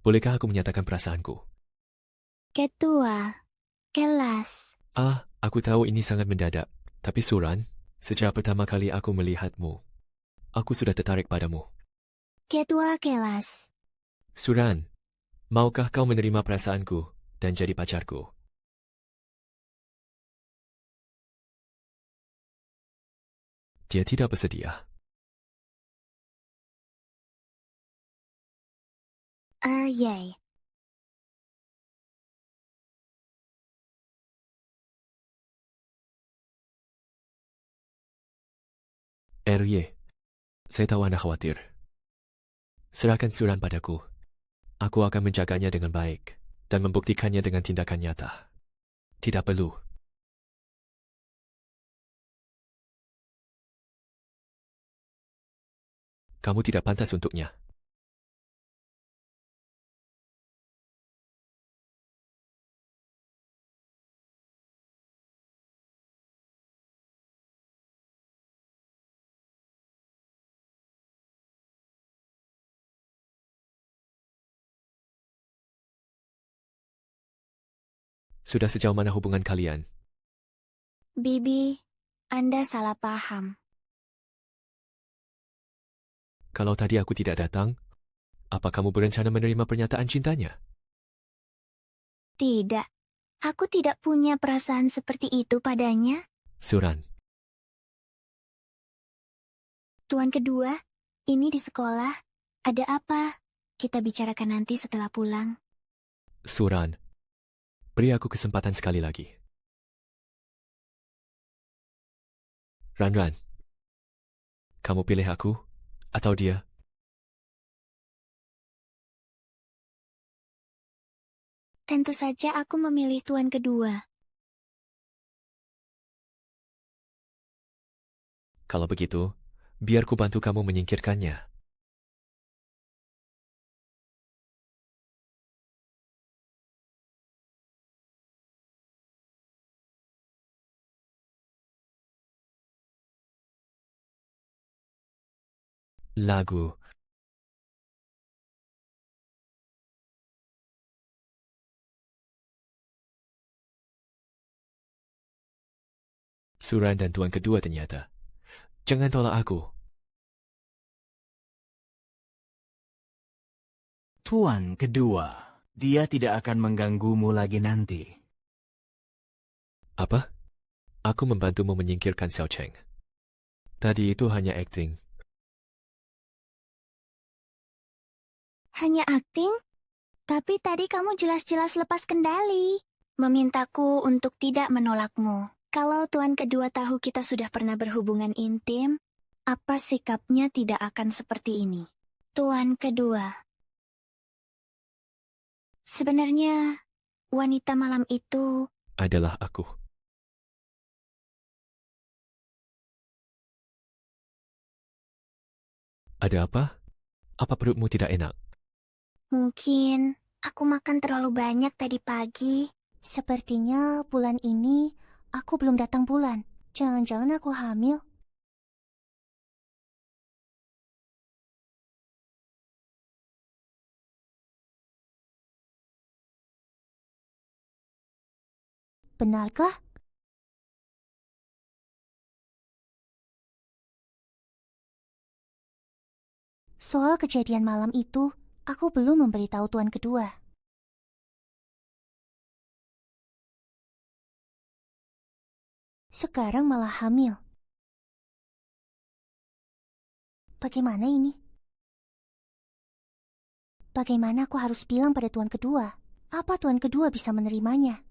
bolehkah aku menyatakan perasaanku? Ketua kelas. Aku tahu ini sangat mendadak. Tapi Suran, sejak pertama kali aku melihatmu, aku sudah tertarik padamu. Ketua kelas. Suran, maukah kau menerima perasaanku dan jadi pacarku? Dia tidak bersedia. Yay. RY, saya tahu Anda khawatir. Serahkan Suran padaku. Aku akan menjaganya dengan baik dan membuktikannya dengan tindakan nyata. Tidak perlu. Kamu tidak pantas untuknya. Sudah sejauh mana hubungan kalian? Bibi, Anda salah paham. Kalau tadi aku tidak datang, apa kamu berencana menerima pernyataan cintanya? Tidak. Aku tidak punya perasaan seperti itu padanya. Suran, Tuan kedua, ini di sekolah. Ada apa? Kita bicarakan nanti setelah pulang. Suran, beri aku kesempatan sekali lagi. Ran, kamu pilih aku atau dia? Tentu saja aku memilih tuan kedua. Kalau begitu, biar ku bantu kamu menyingkirkannya. Lagu. Suran dan tuan kedua ternyata. Jangan tolak aku. Tuan kedua, dia tidak akan mengganggumu lagi nanti. Apa? Aku membantumu menyingkirkan Xiao Cheng. Tadi itu hanya akting. Hanya akting? Tapi tadi kamu jelas-jelas lepas kendali. Memintaku untuk tidak menolakmu. Kalau tuan kedua tahu kita sudah pernah berhubungan intim, apa sikapnya tidak akan seperti ini? Tuan kedua. Sebenarnya, wanita malam itu Adalah aku. Ada apa? Apa perutmu tidak enak? mungkin aku makan terlalu banyak tadi pagi. Sepertinya bulan ini aku belum datang bulan. Jangan-jangan aku hamil. Benarkah? Soal kejadian malam itu, aku belum memberitahu tuan kedua. Sekarang malah hamil. Bagaimana ini? Bagaimana aku harus bilang pada tuan kedua? Apa tuan kedua bisa menerimanya?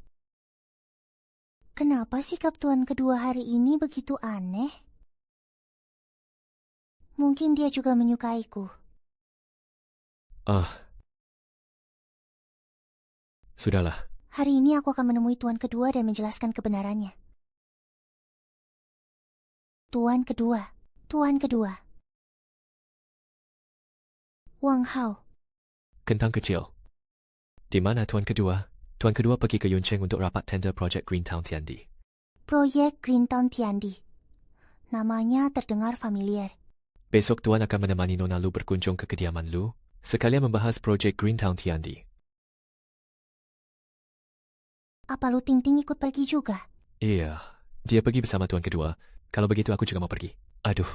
Kenapa sikap tuan kedua hari ini begitu aneh? Mungkin dia juga menyukaiku. Sudahlah. Hari ini aku akan menemui tuan kedua dan menjelaskan kebenarannya. Tuan kedua. Wang Hao. Kentang kecil. Di mana tuan kedua? Tuan kedua pergi ke Yuncheng untuk rapat tender projek Greentown Tiandi. Proyek Greentown Tiandi. Namanya terdengar familiar. Besok tuan akan menemani Nona Lu berkunjung ke kediaman Lu, sekalian membahas projek Greentown Tiandi. Apa Lu Ting-Ting ikut pergi juga? Iya, dia pergi bersama tuan kedua. Kalau begitu aku juga mau pergi. Aduh,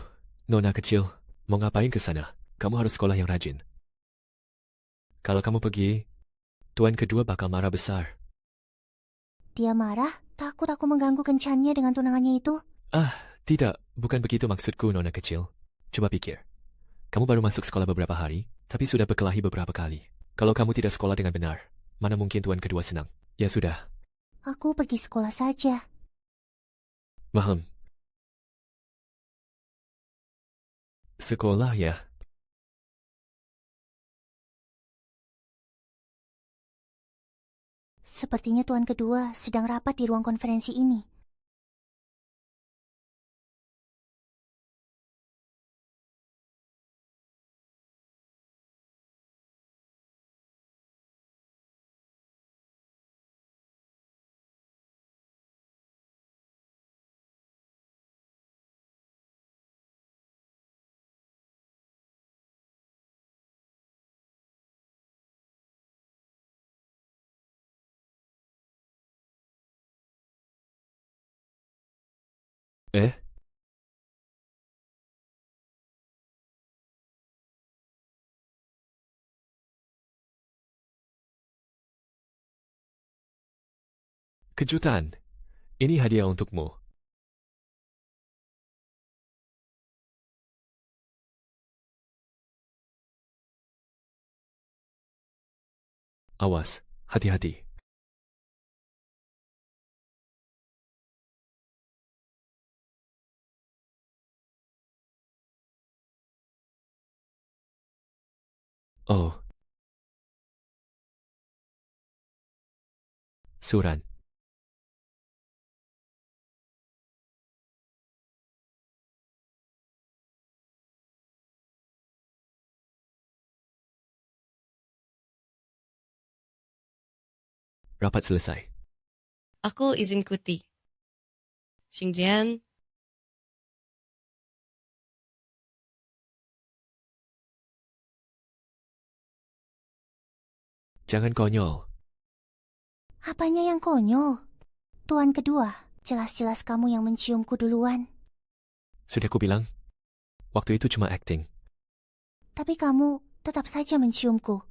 Nona kecil, mau ngapain ke sana? Kamu harus sekolah yang rajin. Kalau kamu pergi, tuan kedua bakal marah besar. Dia marah? Takut aku mengganggu kencannya dengan tunangannya itu? Tidak. Bukan begitu maksudku, Nona kecil. Coba pikir. Kamu baru masuk sekolah beberapa hari, tapi sudah berkelahi beberapa kali. Kalau kamu tidak sekolah dengan benar, mana mungkin tuan kedua senang? Ya sudah. Aku pergi sekolah saja. Maham. Sekolah ya? Sepertinya tuan kedua sedang rapat di ruang konferensi ini. Eh? Kejutan. Ini hadiah untukmu. Awas, hati-hati. Oh. Suran. Rapat selesai. Aku izin cuti. Xingjian, Jangan konyol. Apanya yang konyol? Tuan kedua, jelas-jelas kamu yang menciumku duluan. Sudah kubilang, waktu itu cuma acting. Tapi kamu tetap saja menciumku.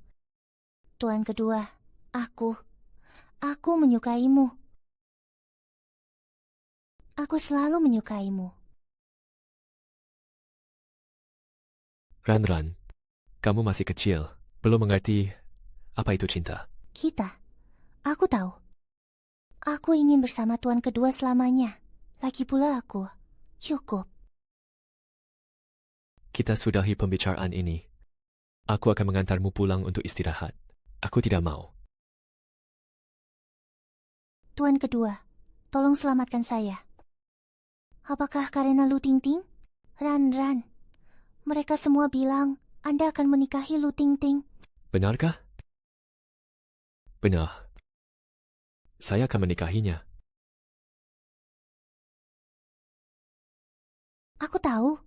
Tuan kedua, aku menyukaimu. Aku selalu menyukaimu. Ran, kamu masih kecil, belum mengerti apa itu cinta. Kita, aku tahu. Aku ingin bersama tuan kedua selamanya. Lagi pula aku, cukup. Kita sudahi pembicaraan ini. Aku akan mengantarmu pulang untuk istirahat. Aku tidak mau. Tuan kedua, tolong selamatkan saya. Apakah karena Lu Tingting? Ran, mereka semua bilang Anda akan menikahi Lu Tingting. Benarkah? Benar. Saya akan menikahinya. Aku tahu.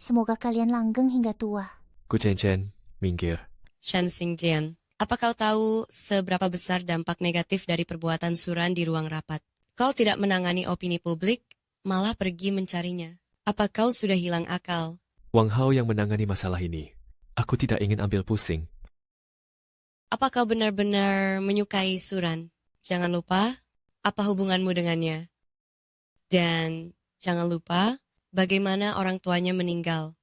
Semoga kalian langgeng hingga tua. Gu Chen, minggir. Shan Xingjian, apa kau tahu seberapa besar dampak negatif dari perbuatan Suran di ruang rapat? Kau tidak menangani opini publik, malah pergi mencarinya. Apa kau sudah hilang akal? Wang Hao yang menangani masalah ini. Aku tidak ingin ambil pusing. Apa kau benar-benar menyukai Suran? Jangan lupa, apa hubunganmu dengannya? Dan jangan lupa, bagaimana orang tuanya meninggal.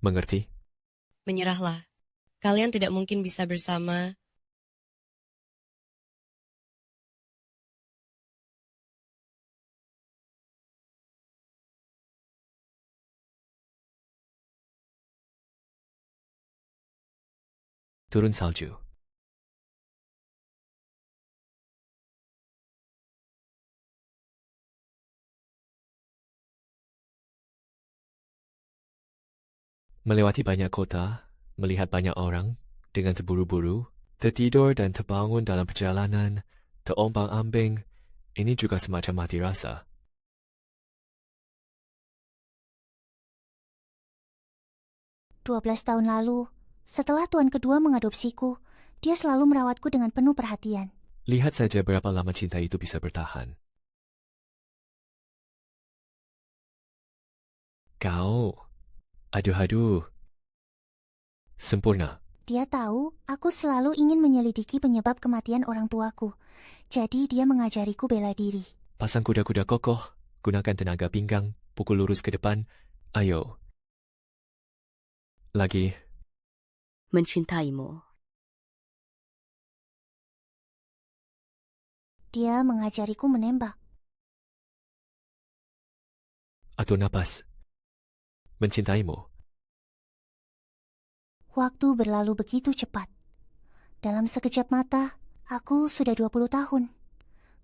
Mengerti? Menyerahlah. Kalian tidak mungkin bisa bersama. Turun salju. Melewati banyak kota, melihat banyak orang, dengan terburu-buru, tertidur dan terbangun dalam perjalanan, terombang-ambing, ini juga semacam mati rasa. Tahun lalu, setelah tuan kedua mengadopsiku, dia selalu merawatku dengan penuh perhatian. Lihat saja berapa lama cinta itu bisa bertahan. Kau, aduh. Sempurna. Dia tahu aku selalu ingin menyelidiki penyebab kematian orang tuaku. Jadi dia mengajariku bela diri. Pasang kuda-kuda kokoh, gunakan tenaga pinggang, pukul lurus ke depan. Ayo. Lagi. Mencintaimu. Dia mengajariku menembak. Atur napas. Mencintaimu. Waktu berlalu begitu cepat. Dalam sekejap mata, aku sudah 20 tahun.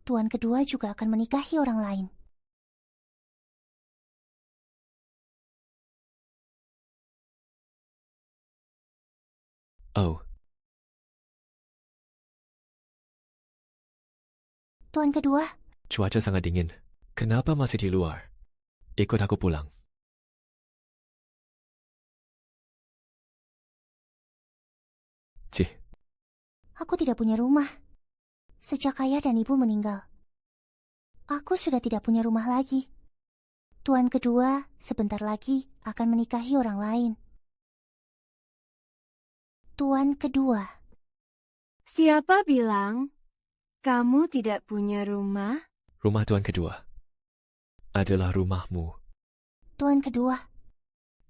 Tuan kedua juga akan menikahi orang lain. Oh, Tuan kedua, cuaca sangat dingin. Kenapa masih di luar? Ikut aku pulang. Cih, aku tidak punya rumah. Sejak ayah dan ibu meninggal, aku sudah tidak punya rumah lagi. Tuan kedua sebentar lagi akan menikahi orang lain. Tuan kedua, Siapa bilang kamu tidak punya rumah? rumah tuan kedua adalah rumahmu. Tuan kedua,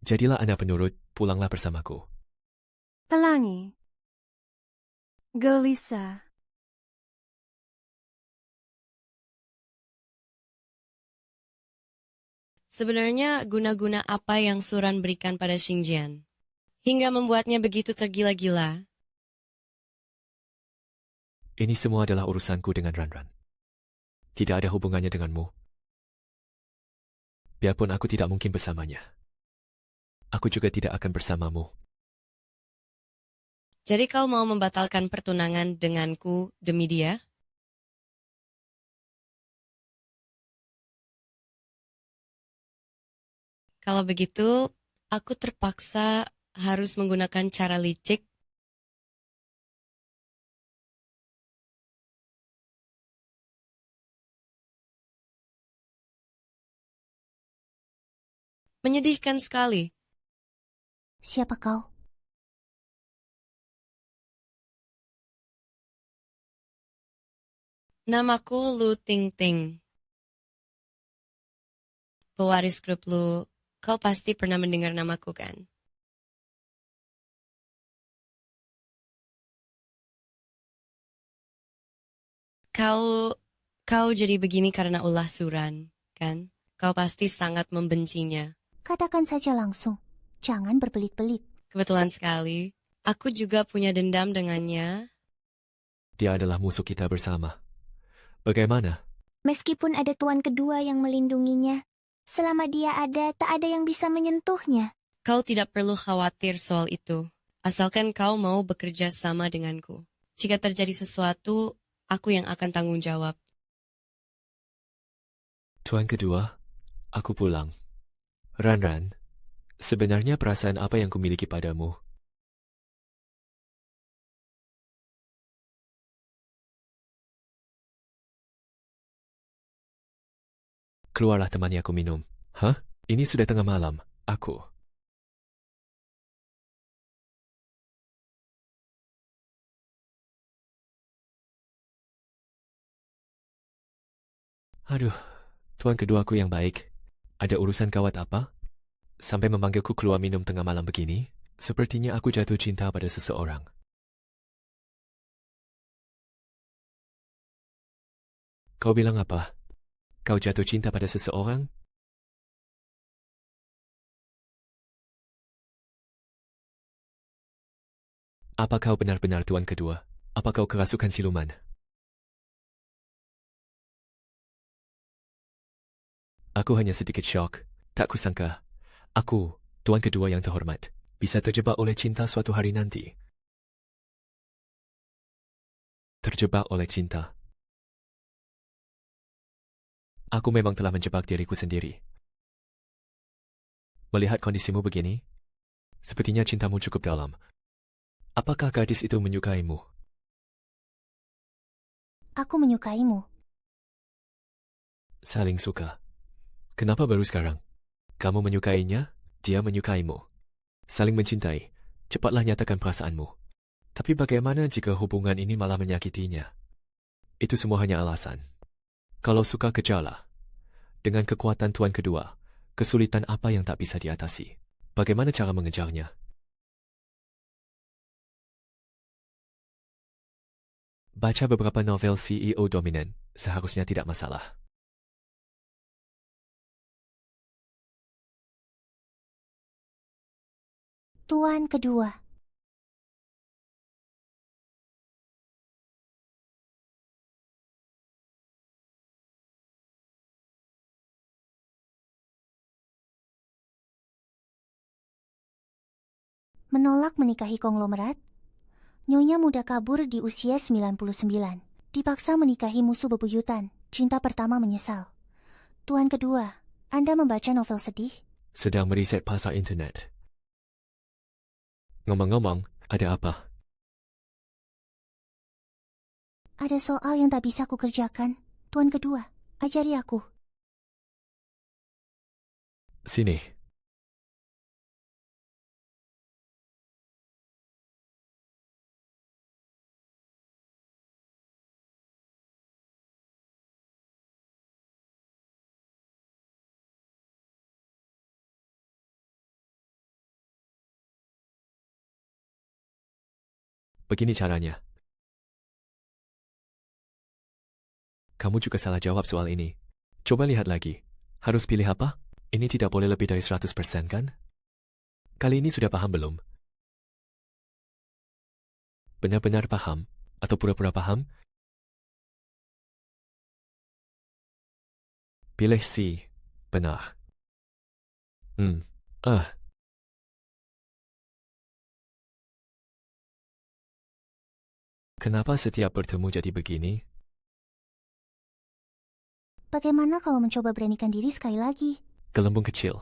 Jadilah anak penurut, pulanglah bersamaku. Pelangi. Gelisah. Sebenarnya guna-guna apa yang Suran berikan pada Xingjian? Hingga membuatnya begitu tergila-gila. Ini semua adalah urusanku dengan Ranran. Tidak ada hubungannya denganmu. Biarpun aku tidak mungkin bersamanya. Aku juga tidak akan bersamamu. Jadi kau mau membatalkan pertunangan denganku demi dia? Kalau begitu, aku terpaksa harus menggunakan cara licik. Menyedihkan sekali. siapa kau? Namaku Lu Ting Ting. Pewaris grup Lu, kau pasti pernah mendengar namaku kan? Kau jadi begini karena ulah Suran, kan? Kau pasti sangat membencinya. Katakan saja langsung. Jangan berbelit-belit. Kebetulan sekali, aku juga punya dendam dengannya. Dia adalah musuh kita bersama. Bagaimana? Meskipun ada tuan kedua yang melindunginya, selama dia ada, tak ada yang bisa menyentuhnya. Kau tidak perlu khawatir soal itu, asalkan kau mau bekerja sama denganku. Jika terjadi sesuatu, aku yang akan tanggung jawab. Tuan kedua, aku pulang. Ranran, sebenarnya perasaan apa yang kumiliki padamu? Keluarlah temani aku minum. Hah? Ini sudah tengah malam. Aku. Aduh, tuan keduaku yang baik. Ada urusan kawat apa? Sampai memanggilku keluar minum tengah malam begini? Sepertinya aku jatuh cinta pada seseorang. Kau bilang apa? Kau jatuh cinta pada seseorang? Apa kau benar-benar tuan kedua? Apa kau kerasukan siluman? Aku hanya sedikit syok. Tak kusangka, aku, tuan kedua yang terhormat, bisa terjebak oleh cinta suatu hari nanti. Terjebak oleh cinta. Aku memang telah menjebak diriku sendiri. Melihat kondisimu begini, sepertinya cintamu cukup dalam. Apakah gadis itu menyukaimu? Aku menyukaimu. Saling suka. Kenapa baru sekarang? Kamu menyukainya, dia menyukaimu. Saling mencintai. cepatlah nyatakan perasaanmu. Tapi bagaimana jika hubungan ini malah menyakitinya? Itu semua hanya alasan. Kalau suka kejarlah. Dengan kekuatan tuan kedua, kesulitan apa yang tak bisa diatasi? Bagaimana cara mengejarnya? Baca beberapa novel CEO dominan, seharusnya tidak masalah. Tuan kedua. Menolak menikahi konglomerat? Nyonya muda kabur di usia 99. Dipaksa menikahi musuh bebuyutan. Cinta pertama menyesal. Tuan kedua, Anda membaca novel sedih? Sedang meriset pasar internet. Ngomong-ngomong, ada apa? Ada soal yang tak bisa aku kerjakan. Tuan kedua, ajari aku. Sini. Begini caranya. Kamu juga salah jawab soal ini. Coba lihat lagi. Harus pilih apa? Ini tidak boleh lebih dari 100% kan? Kali ini sudah paham belum? Benar-benar paham? Atau pura-pura paham? Pilih C. Benar. Kenapa setiap bertemu jadi begini? Bagaimana kalau mencoba beranikan diri sekali lagi? Gelembung kecil.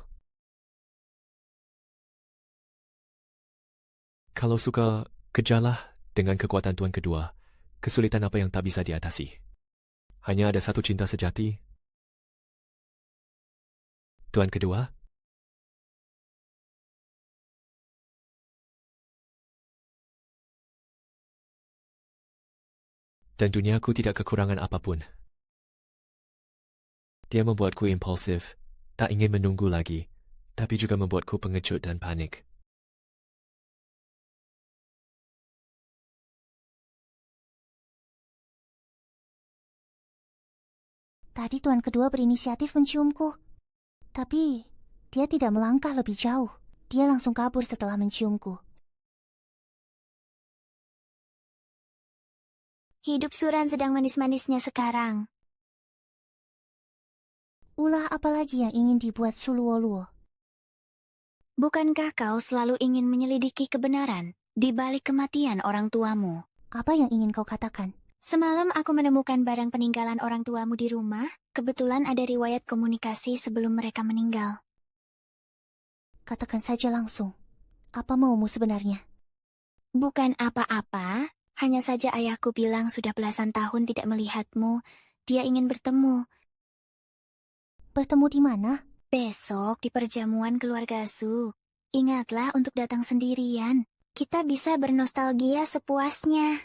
Kalau suka, kejarlah dengan kekuatan tuan kedua. Kesulitan apa yang tak bisa diatasi? Hanya ada satu cinta sejati. Tuan kedua? Dan duniaku tidak kekurangan apapun. Dia membuatku impulsif, tak ingin menunggu lagi, tapi juga membuatku pengecut dan panik. Tadi tuan kedua berinisiatif menciumku. Tapi, dia tidak melangkah lebih jauh. Dia langsung kabur setelah menciumku. Hidup Suran sedang manis-manisnya sekarang. Ulah apa lagi yang ingin dibuat Suluoluo? Bukankah kau selalu ingin menyelidiki kebenaran di balik kematian orang tuamu? Apa yang ingin kau katakan? Semalam aku menemukan barang peninggalan orang tuamu di rumah. Kebetulan ada riwayat komunikasi sebelum mereka meninggal. Katakan saja langsung. Apa maumu sebenarnya? Bukan apa-apa, hanya saja ayahku bilang sudah belasan tahun tidak melihatmu. Dia ingin bertemu. Bertemu di mana? Besok di perjamuan keluarga Su. Ingatlah untuk datang sendirian. Kita bisa bernostalgia sepuasnya.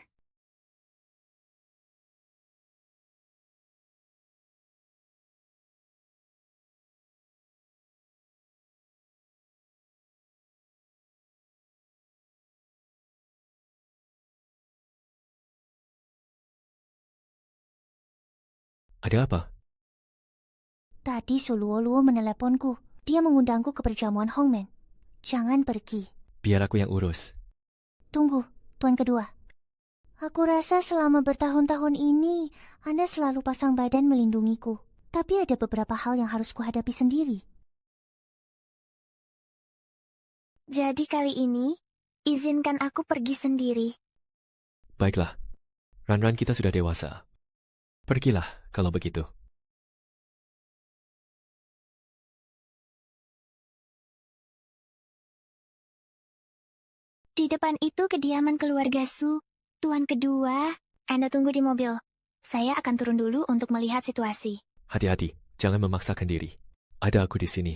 Ada apa? Tadi Suluoluo meneleponku. Dia mengundangku ke perjamuan Hongmen. Jangan pergi. Biar aku yang urus. Tunggu, tuan kedua. Aku rasa selama bertahun-tahun ini, Anda selalu pasang badan melindungiku. Tapi ada beberapa hal yang harus kuhadapi sendiri. Jadi kali ini, izinkan aku pergi sendiri. Baiklah. Ran-ran kita sudah dewasa. Pergilah kalau begitu. Di depan itu kediaman keluarga Su. Tuan kedua, Anda tunggu di mobil. Saya akan turun dulu untuk melihat situasi. Hati-hati, jangan memaksakan diri. Ada aku di sini.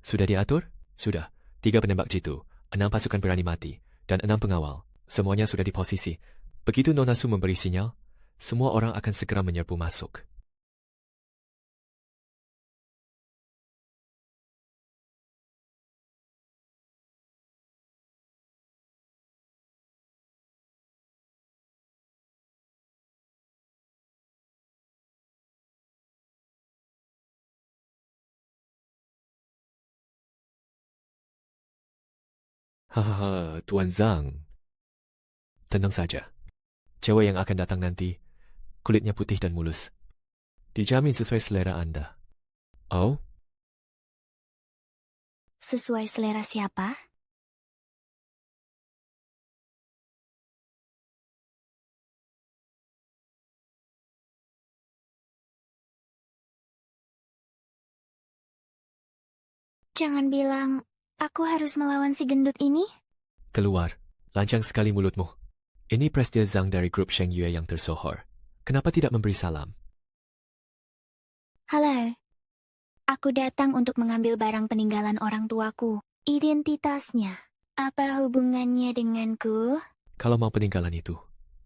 Sudah diatur? Sudah. 3 penembak jitu, 6 pasukan berani mati, dan 6 pengawal. Semuanya sudah di posisi. Begitu Nona Su memberi sinyal, semua orang akan segera menyerbu masuk. Hahaha, Tuan Zhang. Tenang saja. Cewek yang akan datang nanti, kulitnya putih dan mulus. Dijamin sesuai selera Anda. Oh? Sesuai selera siapa? Jangan bilang, aku harus melawan si gendut ini? Keluar. Lancang sekali mulutmu. Ini Presiden Zhang dari grup Sheng Yue yang tersohor. Kenapa tidak memberi salam? Halo. Aku datang untuk mengambil barang peninggalan orang tuaku. Identitasnya. Apa hubungannya denganku? Kalau mau peninggalan itu,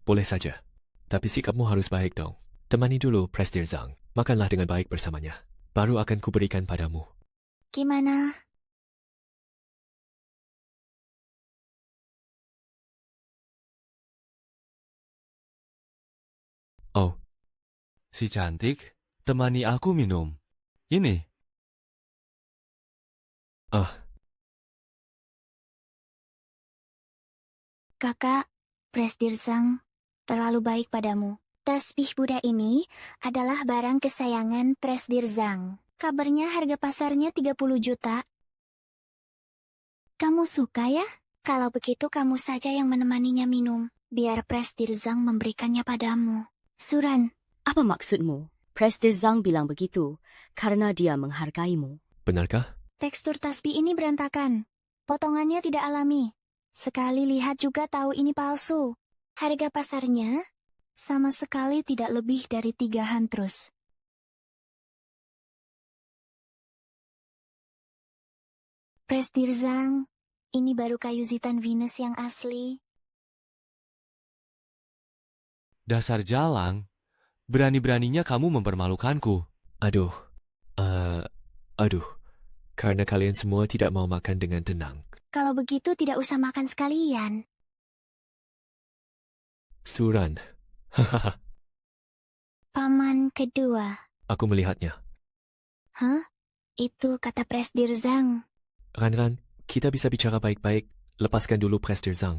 boleh saja. Tapi sikapmu harus baik dong. Temani dulu Presiden Zhang. Makanlah dengan baik bersamanya. Baru akan kuberikan padamu. Gimana? Oh, Si cantik, temani aku minum. Ini. Kakak, Presdir Zhang, terlalu baik padamu. Tasbih Buddha ini adalah barang kesayangan Presdir Zhang. Kabarnya harga pasarnya 30 juta. Kamu suka ya? Kalau begitu kamu saja yang menemaninya minum. Biar Presdir Zhang memberikannya padamu. Suran. Apa maksudmu? Presdir Zhang bilang begitu karena dia menghargaimu. benarkah? Tekstur tasbih ini berantakan. Potongannya tidak alami. Sekali lihat juga tahu ini palsu. Harga pasarnya sama sekali tidak lebih dari 3 hantrus. Presdir Zhang, ini baru kayu zitan Venus yang asli. Dasar jalang. Berani-beraninya kamu mempermalukanku. Aduh. Aduh. Karena kalian semua tidak mau makan dengan tenang. Kalau begitu tidak usah makan sekalian. Suran. Hahaha. Paman kedua. Aku melihatnya. Hah? Itu kata Presdir Zhang. Ran, kita bisa bicara baik-baik. Lepaskan dulu Presiden Zhang.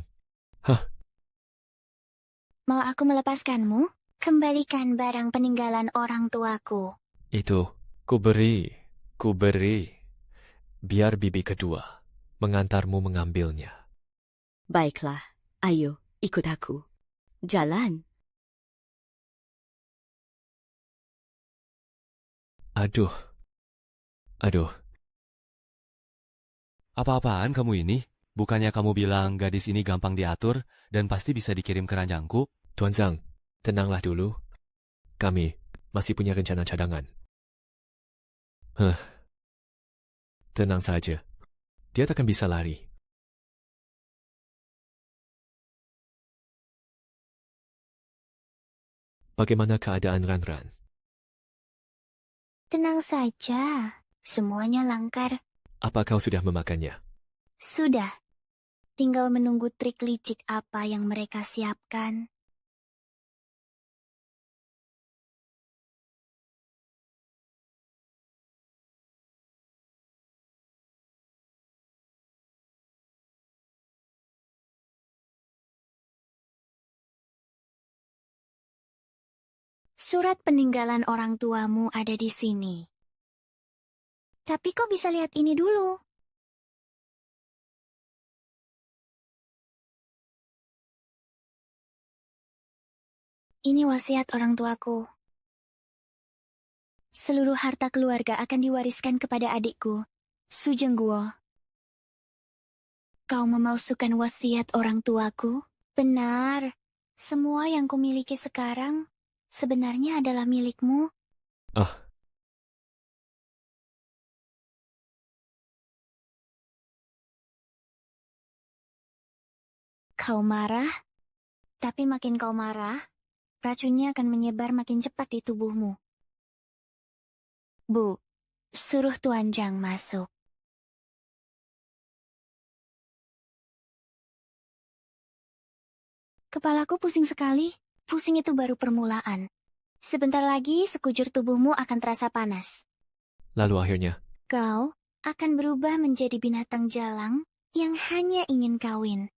Mau aku melepaskanmu? Kembalikan barang peninggalan orang tuaku. Itu, ku beri. Biar bibi kedua mengantarmu mengambilnya. Baiklah, ayo ikut aku. Jalan. Aduh. Apa-apaan kamu ini? Bukannya kamu bilang gadis ini gampang diatur dan pasti bisa dikirim ke ranjangku? Tuan Zhang, tenanglah dulu. Kami masih punya rencana cadangan. Tenang saja. Dia takkan bisa lari. Bagaimana keadaan Ran? Tenang saja. Semuanya langkar. Apa kau sudah memakannya? Sudah. Tinggal menunggu trik licik apa yang mereka siapkan. Surat peninggalan orang tuamu ada di sini. Tapi kok bisa lihat ini dulu? Ini wasiat orang tuaku. Seluruh harta keluarga akan diwariskan kepada adikku, Su Zhengguo. Kau memalsukan wasiat orang tuaku? Benar. Semua yang kumiliki sekarang sebenarnya adalah milikmu. Kau marah, tapi makin kau marah, racunnya akan menyebar makin cepat di tubuhmu. Bu, suruh Tuan Zhang masuk. Kepalaku pusing sekali. Pusing itu baru permulaan. Sebentar lagi sekujur tubuhmu akan terasa panas. Lalu akhirnya, Kau akan berubah menjadi binatang jalang yang hanya ingin kawin.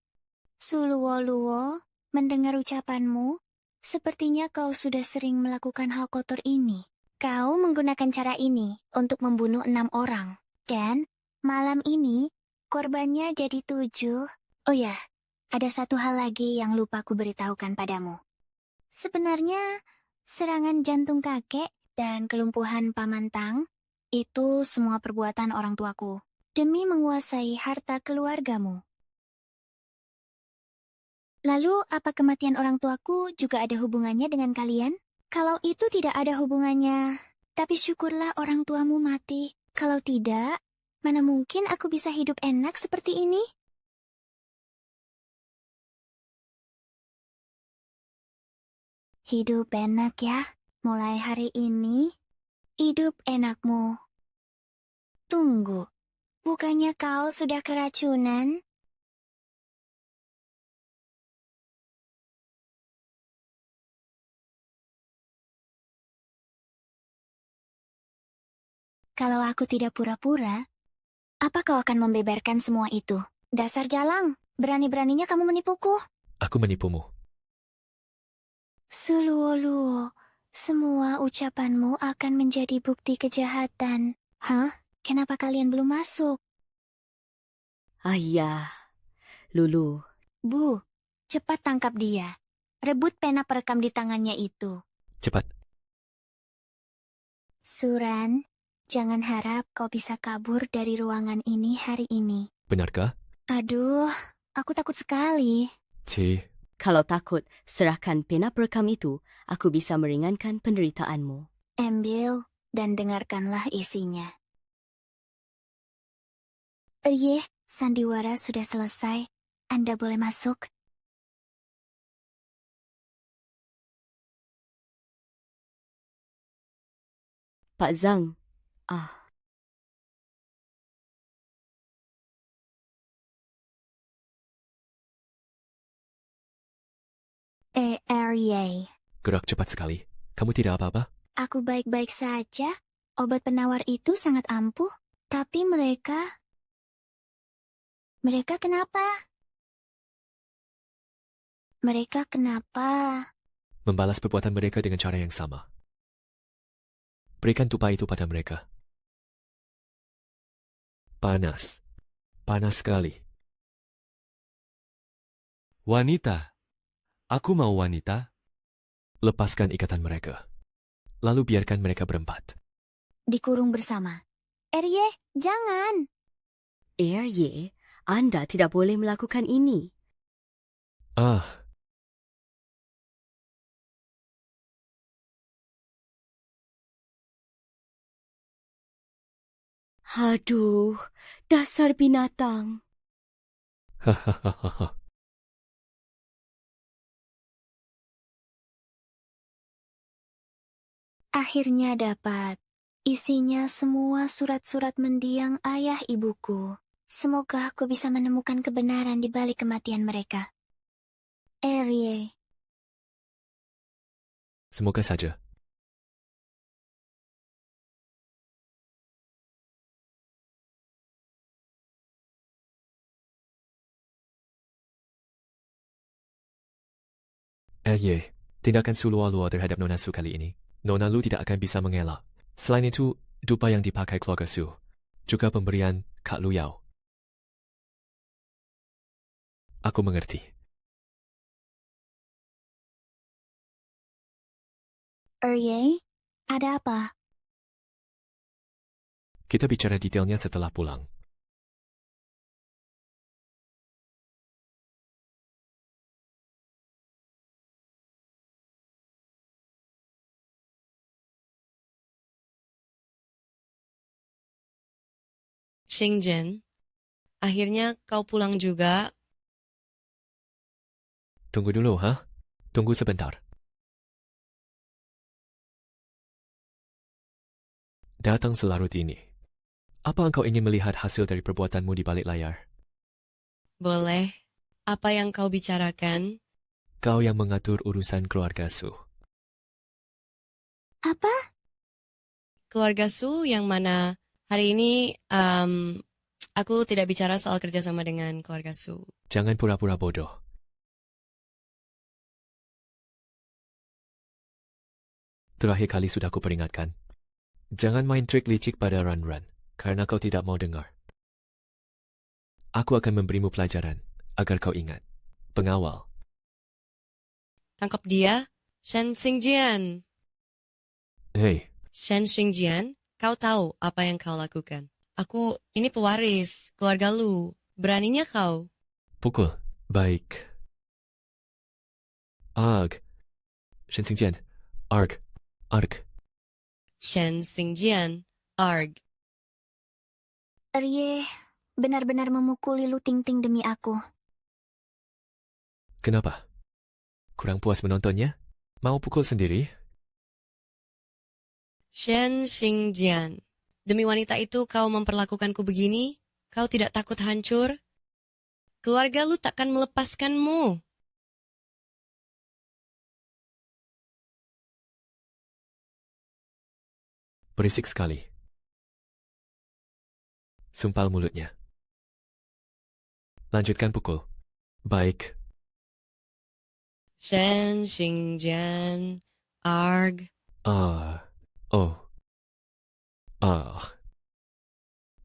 Suluwo-luwo, mendengar ucapanmu, sepertinya kau sudah sering melakukan hal kotor ini. Kau menggunakan cara ini untuk membunuh 6 orang. Dan malam ini, korbannya jadi 7. Oh ya, ada satu hal lagi yang lupa ku beritahukan padamu. Sebenarnya, serangan jantung kakek dan kelumpuhan Paman Tang itu semua perbuatan orang tuaku demi menguasai harta keluargamu. Lalu, apa kematian orang tuaku juga ada hubungannya dengan kalian? Kalau itu tidak ada hubungannya, tapi syukurlah orang tuamu mati. Kalau tidak, mana mungkin aku bisa hidup enak seperti ini? Hidup enak ya, mulai hari ini, hidup enakmu. Tunggu, bukannya kau sudah keracunan? Kalau aku tidak pura-pura, apa kau akan membeberkan semua itu? Dasar jalang, berani-beraninya kamu menipuku. aku menipumu. Suluwo-luwo, semua ucapanmu akan menjadi bukti kejahatan. Hah? Kenapa kalian belum masuk? Ayah, Lulu, Bu, cepat tangkap dia. Rebut pena perekam di tangannya itu. Cepat, Suran, jangan harap kau bisa kabur dari ruangan ini hari ini. benarkah? Aduh, aku takut sekali. Ci, kalau takut, serahkan pena perekam itu, aku bisa meringankan penderitaanmu. Ambil dan dengarkanlah isinya. Sandiwara sudah selesai. Anda boleh masuk. Pak Zhang, Arye. gerak cepat sekali. Kamu tidak apa-apa? Aku baik-baik saja. Obat penawar itu sangat ampuh. Tapi mereka kenapa? Mereka kenapa? Membalas perbuatan mereka dengan cara yang sama. Berikan tupai itu pada mereka. Panas. Panas sekali. Wanita. Aku mau wanita. Lepaskan ikatan mereka. Lalu biarkan mereka berempat. Dikurung bersama. Arye, jangan. Arye, Anda tidak boleh melakukan ini. Ah, Aduh, dasar binatang. hahaha. Akhirnya dapat. Isinya semua surat-surat mendiang ayah ibuku. Semoga aku bisa menemukan kebenaran di balik kematian mereka. Arye. Semoga saja. Tindakan Suluwa-Luwa terhadap Nona Su kali ini, Nona Lu tidak akan bisa mengelak. Selain itu, dupa yang dipakai keluarga Su, juga pemberian Kak Lu Yao. Aku mengerti. Arye, ada apa? Kita bicara detailnya setelah pulang. Xingzhen, akhirnya kau pulang juga. Tunggu dulu, ha? Tunggu sebentar. Datang selarut ini. Apa engkau ingin melihat hasil dari perbuatanmu di balik layar? Boleh. Apa yang kau bicarakan? Kau yang mengatur urusan keluarga Su. Apa? Keluarga Su yang mana hari ini aku tidak bicara soal kerjasama dengan keluarga Su. Jangan pura-pura bodoh. Terakhir kali sudah aku peringatkan. Jangan main trik licik pada Ran-Ran, karena kau tidak mau dengar. Aku akan memberimu pelajaran, agar kau ingat. Pengawal. Tangkap dia, Shen Xingjian. Hei, Shen Xingjian, kau tahu apa yang kau lakukan. Ini pewaris, keluarga lu. Beraninya kau. pukul. Baik. Arg. Shen Xingjian. Arg. Arg. Shen Xingjian, arg. Erye benar-benar memukuli Lu Tingting demi aku. Kenapa? Kurang puas menontonnya? Mau pukul sendiri? Shen Xingjian, demi wanita itu kau memperlakukanku begini? Kau tidak takut hancur? Keluarga lu takkan melepaskanmu. Berisik sekali. Sumpal mulutnya. Lanjutkan pukul. Baik. Shen Xingjian, arg. Oh.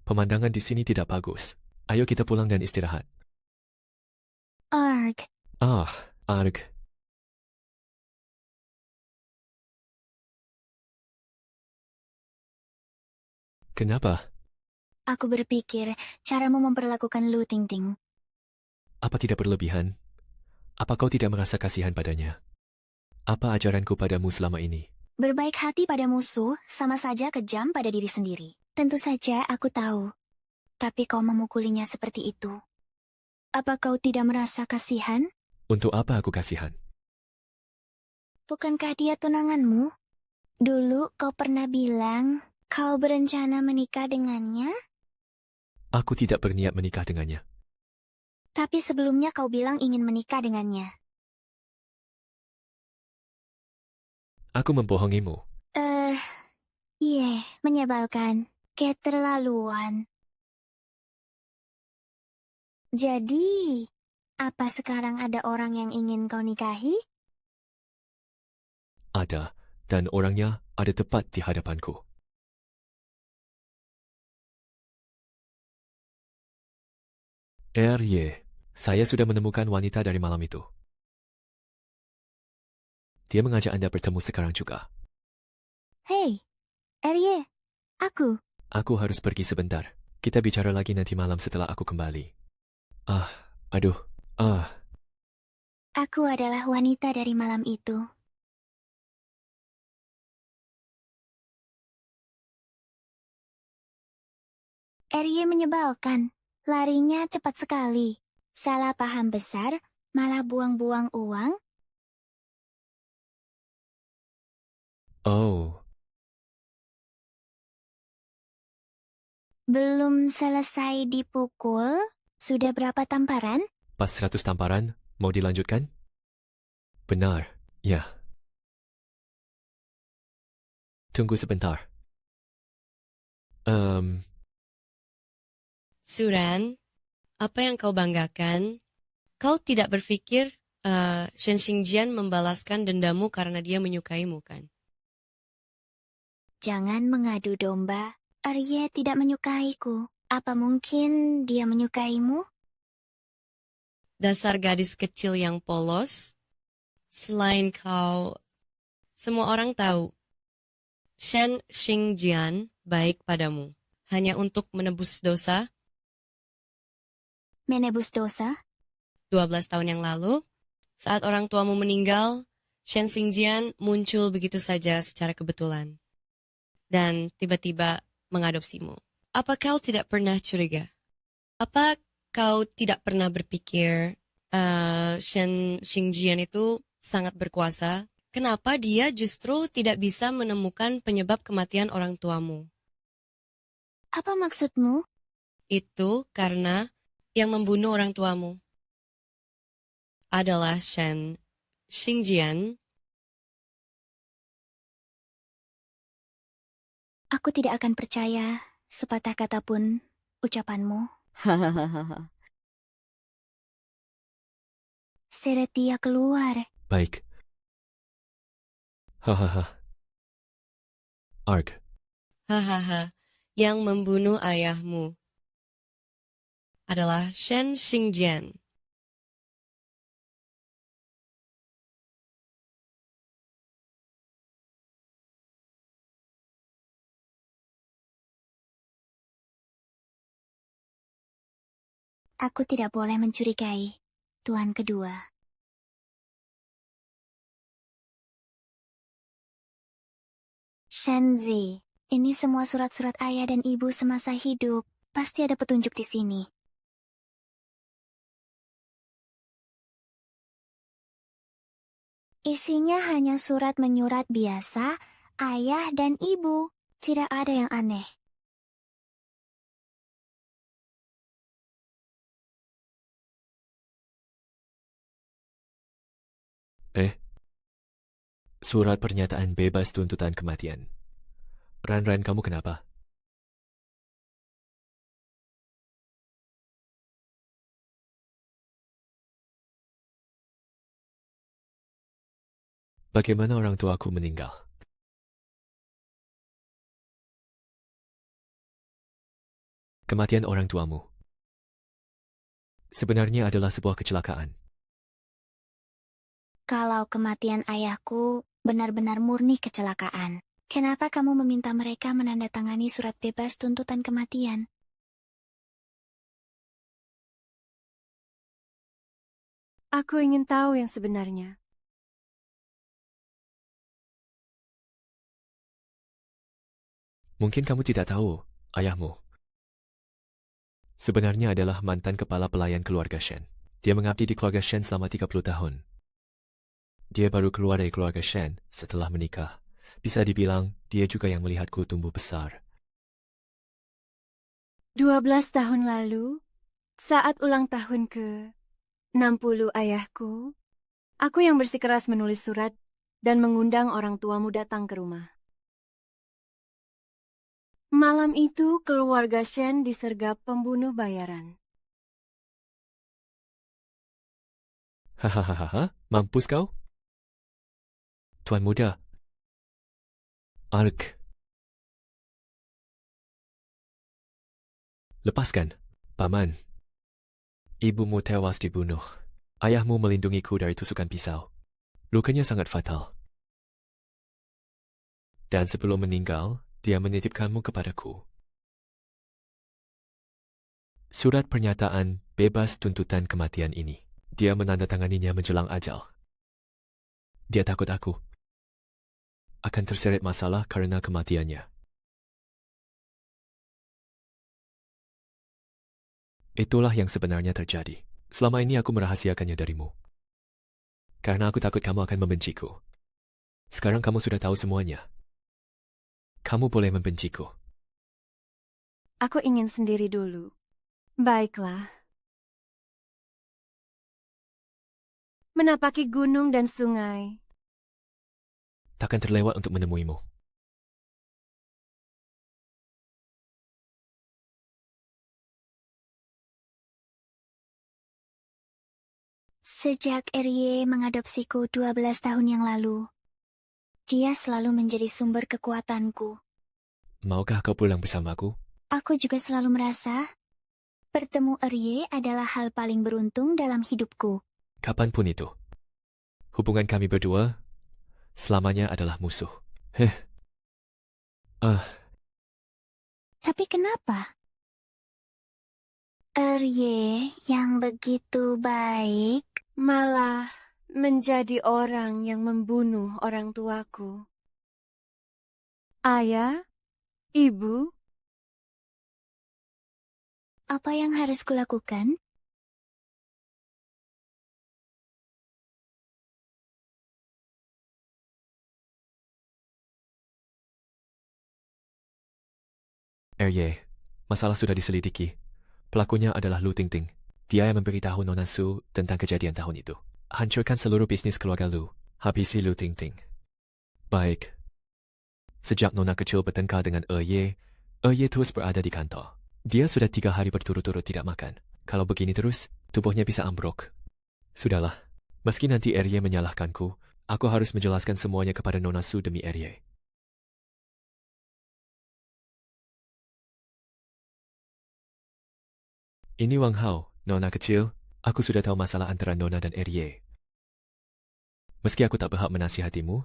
Pemandangan di sini tidak bagus. Ayo kita pulang dan istirahat. Arg. Arg. Kenapa? Aku berpikir caramu memperlakukan Lu Tingting. Apa tidak berlebihan? Apa kau tidak merasa kasihan padanya? Apa ajaranku padamu selama ini? Berbaik hati pada musuh sama saja kejam pada diri sendiri. Tentu saja aku tahu. Tapi kau memukulinya seperti itu. Apa kau tidak merasa kasihan? Untuk apa aku kasihan? Bukankah dia tunanganmu? Dulu kau pernah bilang kau berencana menikah dengannya? Aku tidak berniat menikah dengannya. Tapi sebelumnya kau bilang ingin menikah dengannya. Aku membohongimu. Menyebalkan. Keterlaluan. Jadi, apa sekarang ada orang yang ingin kau nikahi? Ada, dan orangnya ada tepat di hadapanku. Saya sudah menemukan wanita dari malam itu. Dia mengajak Anda bertemu sekarang juga. Hei, aku. Aku harus pergi sebentar. Kita bicara lagi nanti malam setelah aku kembali. Aduh. Aku adalah wanita dari malam itu. Menyebalkan. Larinya cepat sekali. Salah paham besar, malah buang-buang uang. Oh. Belum selesai dipukul, sudah berapa tamparan? Pas 100 tamparan, mau dilanjutkan? Benar, ya. Tunggu sebentar. Suran, apa yang kau banggakan? Kau tidak berpikir Shen Xingjian membalaskan dendamu karena dia menyukaimu, kan? Jangan mengadu domba. Arye tidak menyukaiku. Apa mungkin dia menyukaimu? Dasar gadis kecil yang polos. Selain kau, semua orang tahu Shen Xingjian baik padamu. Hanya untuk menebus dosa. Menebus dosa? 12 tahun yang lalu, saat orang tuamu meninggal, Shen Xingjian muncul begitu saja secara kebetulan. Dan tiba-tiba mengadopsimu. Apa kau tidak pernah curiga? Apa kau tidak pernah berpikir Shen Xingjian itu sangat berkuasa, kenapa dia justru tidak bisa menemukan penyebab kematian orang tuamu? Apa maksudmu? Itu karena yang membunuh orang tuamu adalah Shen Xingjian. Aku tidak akan percaya sepatah kata pun ucapanmu. Hahaha. Seret dia keluar. Baik. Hahaha. Ark, Hahaha, yang membunuh ayahmu adalah Shen Xingjian. Aku tidak boleh mencurigai tuan kedua. Shenzi, ini semua surat-surat ayah dan ibu semasa hidup. Pasti ada petunjuk di sini. Isinya hanya surat menyurat biasa, ayah dan ibu. Tidak ada yang aneh. surat pernyataan bebas tuntutan kematian. Ran, kamu kenapa? Bagaimana orang tuaku meninggal? Kematian orang tuamu sebenarnya adalah sebuah kecelakaan. Kalau kematian ayahku benar-benar murni kecelakaan, kenapa kamu meminta mereka menandatangani surat bebas tuntutan kematian? Aku ingin tahu yang sebenarnya. Mungkin kamu tidak tahu, ayahmu sebenarnya adalah mantan kepala pelayan keluarga Shen. Dia mengabdi di keluarga Shen selama 30 tahun. Dia baru keluar dari keluarga Shen setelah menikah. Bisa dibilang, dia juga yang melihatku tumbuh besar. 12 tahun lalu, saat ulang tahun ke-60 ayahku, aku yang bersikeras menulis surat dan mengundang orang tuamu datang ke rumah. Malam itu, keluarga Shen disergap pembunuh bayaran. Hahaha, mampus kau? Tuan muda. Ark. Lepaskan, Paman. Ibumu tewas dibunuh. Ayahmu melindungiku dari tusukan pisau. Lukanya sangat fatal. Dan sebelum meninggal, dia menitipkanmu kepadaku. Surat pernyataan bebas tuntutan kematian ini. Dia menandatanganinya menjelang ajal. Dia takut aku akan terseret masalah karena kematiannya. Itulah yang sebenarnya terjadi. Selama ini aku merahasiakannya darimu. Karena aku takut kamu akan membenciku. Sekarang kamu sudah tahu semuanya. Kamu boleh membenciku. Aku ingin sendiri dulu. Baiklah. Menapaki gunung dan sungai. Takkan terlewat untuk menemuimu. Sejak Erie mengadopsiku 12 tahun yang lalu, dia selalu menjadi sumber kekuatanku. Maukah kau pulang bersamaku? Aku juga selalu merasa bertemu Erie adalah hal paling beruntung dalam hidupku. Kapanpun itu. Hubungan kami berdua selamanya adalah musuh. Tapi kenapa? Erie yang begitu baik malah menjadi orang yang membunuh orang tuaku. Ayah, ibu, apa yang harus kulakukan? masalah sudah diselidiki. Pelakunya adalah Lu Tingting. Dia yang memberitahu Nona Su tentang kejadian tahun itu. Hancurkan seluruh bisnis keluarga Lu. Habisi Lu Tingting. Baik. Sejak Nona kecil bertengkar dengan Ye terus berada di kantor. Dia sudah 3 hari berturut-turut tidak makan. Kalau begini terus, tubuhnya bisa ambruk. Sudahlah. Meski nanti Ye menyalahkanku, aku harus menjelaskan semuanya kepada Nona Su demi Ye. Ini Wang Hao, Nona kecil. Aku sudah tahu masalah antara Nona dan Ye. Meski aku tak berhak menasihatimu,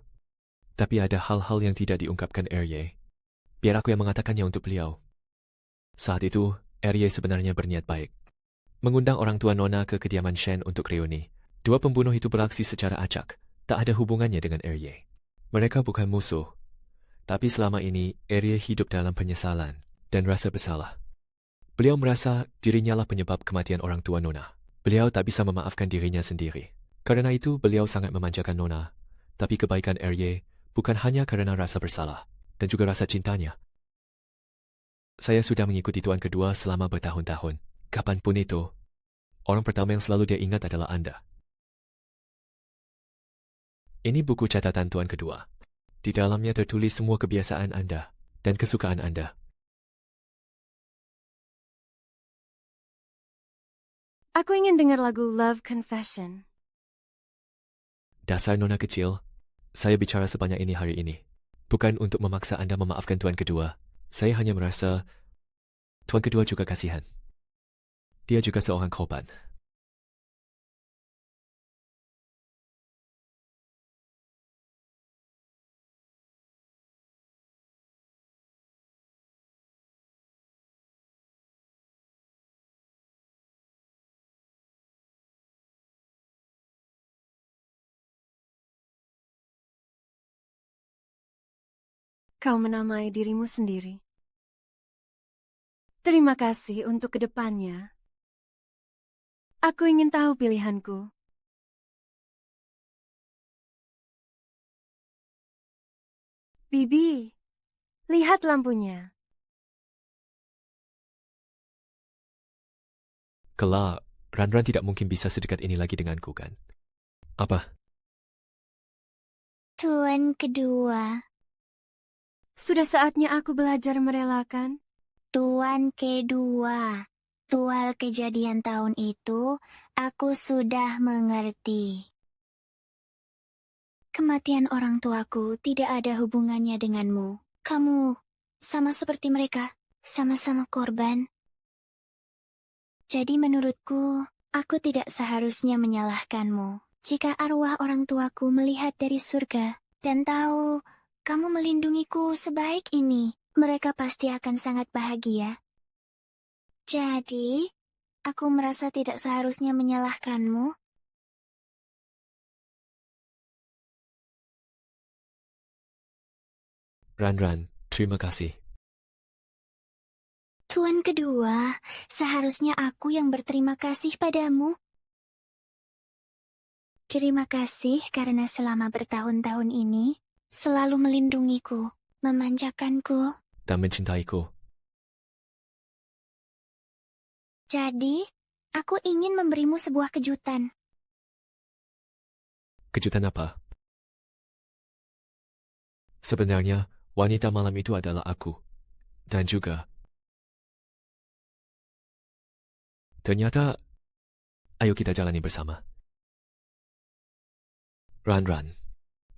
tapi ada hal-hal yang tidak diungkapkan Ye. Biar aku yang mengatakannya untuk beliau. Saat itu, Ye sebenarnya berniat baik. Mengundang orang tua Nona ke kediaman Shen untuk reuni. 2 pembunuh itu beraksi secara acak. Tak ada hubungannya dengan Ye. Mereka bukan musuh. Tapi selama ini, Ye hidup dalam penyesalan dan rasa bersalah. Beliau merasa dirinya lah penyebab kematian orang tua Nona. Beliau tak bisa memaafkan dirinya sendiri. Karena itu, beliau sangat memanjakan Nona. Tapi kebaikan Ye bukan hanya karena rasa bersalah, dan juga rasa cintanya. Saya sudah mengikuti tuan kedua selama bertahun-tahun. Kapanpun itu, orang pertama yang selalu dia ingat adalah Anda. Ini buku catatan tuan kedua. Di dalamnya tertulis semua kebiasaan Anda dan kesukaan Anda. Aku ingin dengar lagu Love Confession. Dasar Nona kecil, saya bicara sebanyak ini hari ini. Bukan untuk memaksa Anda memaafkan tuan kedua. Saya hanya merasa tuan kedua juga kasihan. Dia juga seorang korban. Kau menamai dirimu sendiri. Terima kasih untuk kedepannya. Aku ingin tahu pilihanku. Bibi, lihat lampunya. Kelak, Ran tidak mungkin bisa sedekat ini lagi denganku, kan? Apa? Tuan kedua. Sudah saatnya aku belajar merelakan. Tuan kedua. Soal kejadian tahun itu, aku sudah mengerti. Kematian orang tuaku tidak ada hubungannya denganmu. Kamu sama seperti mereka, sama-sama korban. Jadi menurutku, aku tidak seharusnya menyalahkanmu. Jika arwah orang tuaku melihat dari surga dan tahu kamu melindungiku sebaik ini, mereka pasti akan sangat bahagia. Jadi, aku merasa tidak seharusnya menyalahkanmu. Ran, terima kasih. Tuan kedua, seharusnya aku yang berterima kasih padamu. Terima kasih karena selama bertahun-tahun ini, selalu melindungiku, memanjakanku. Dan mencintaiku. Jadi, aku ingin memberimu sebuah kejutan. Kejutan apa? Sebenarnya, wanita malam itu adalah aku. Dan juga, ternyata, ayo kita jalani bersama. Ran,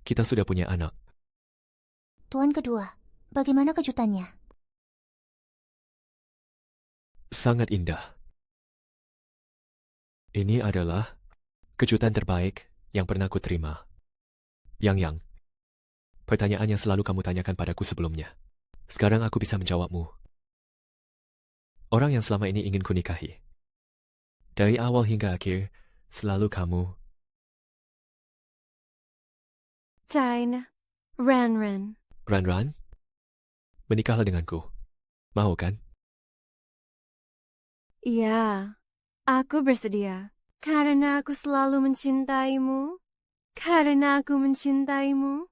kita sudah punya anak. Tuan kedua, bagaimana kejutannya? Sangat indah. Ini adalah kejutan terbaik yang pernah ku terima. Yang, pertanyaan yang selalu kamu tanyakan padaku sebelumnya. Sekarang aku bisa menjawabmu. Orang yang selama ini ingin ku nikahi. Dari awal hingga akhir, selalu kamu. China, Ran. Ran, menikahlah denganku. Mau kan? Iya, aku bersedia. Karena aku selalu mencintaimu. Karena aku mencintaimu.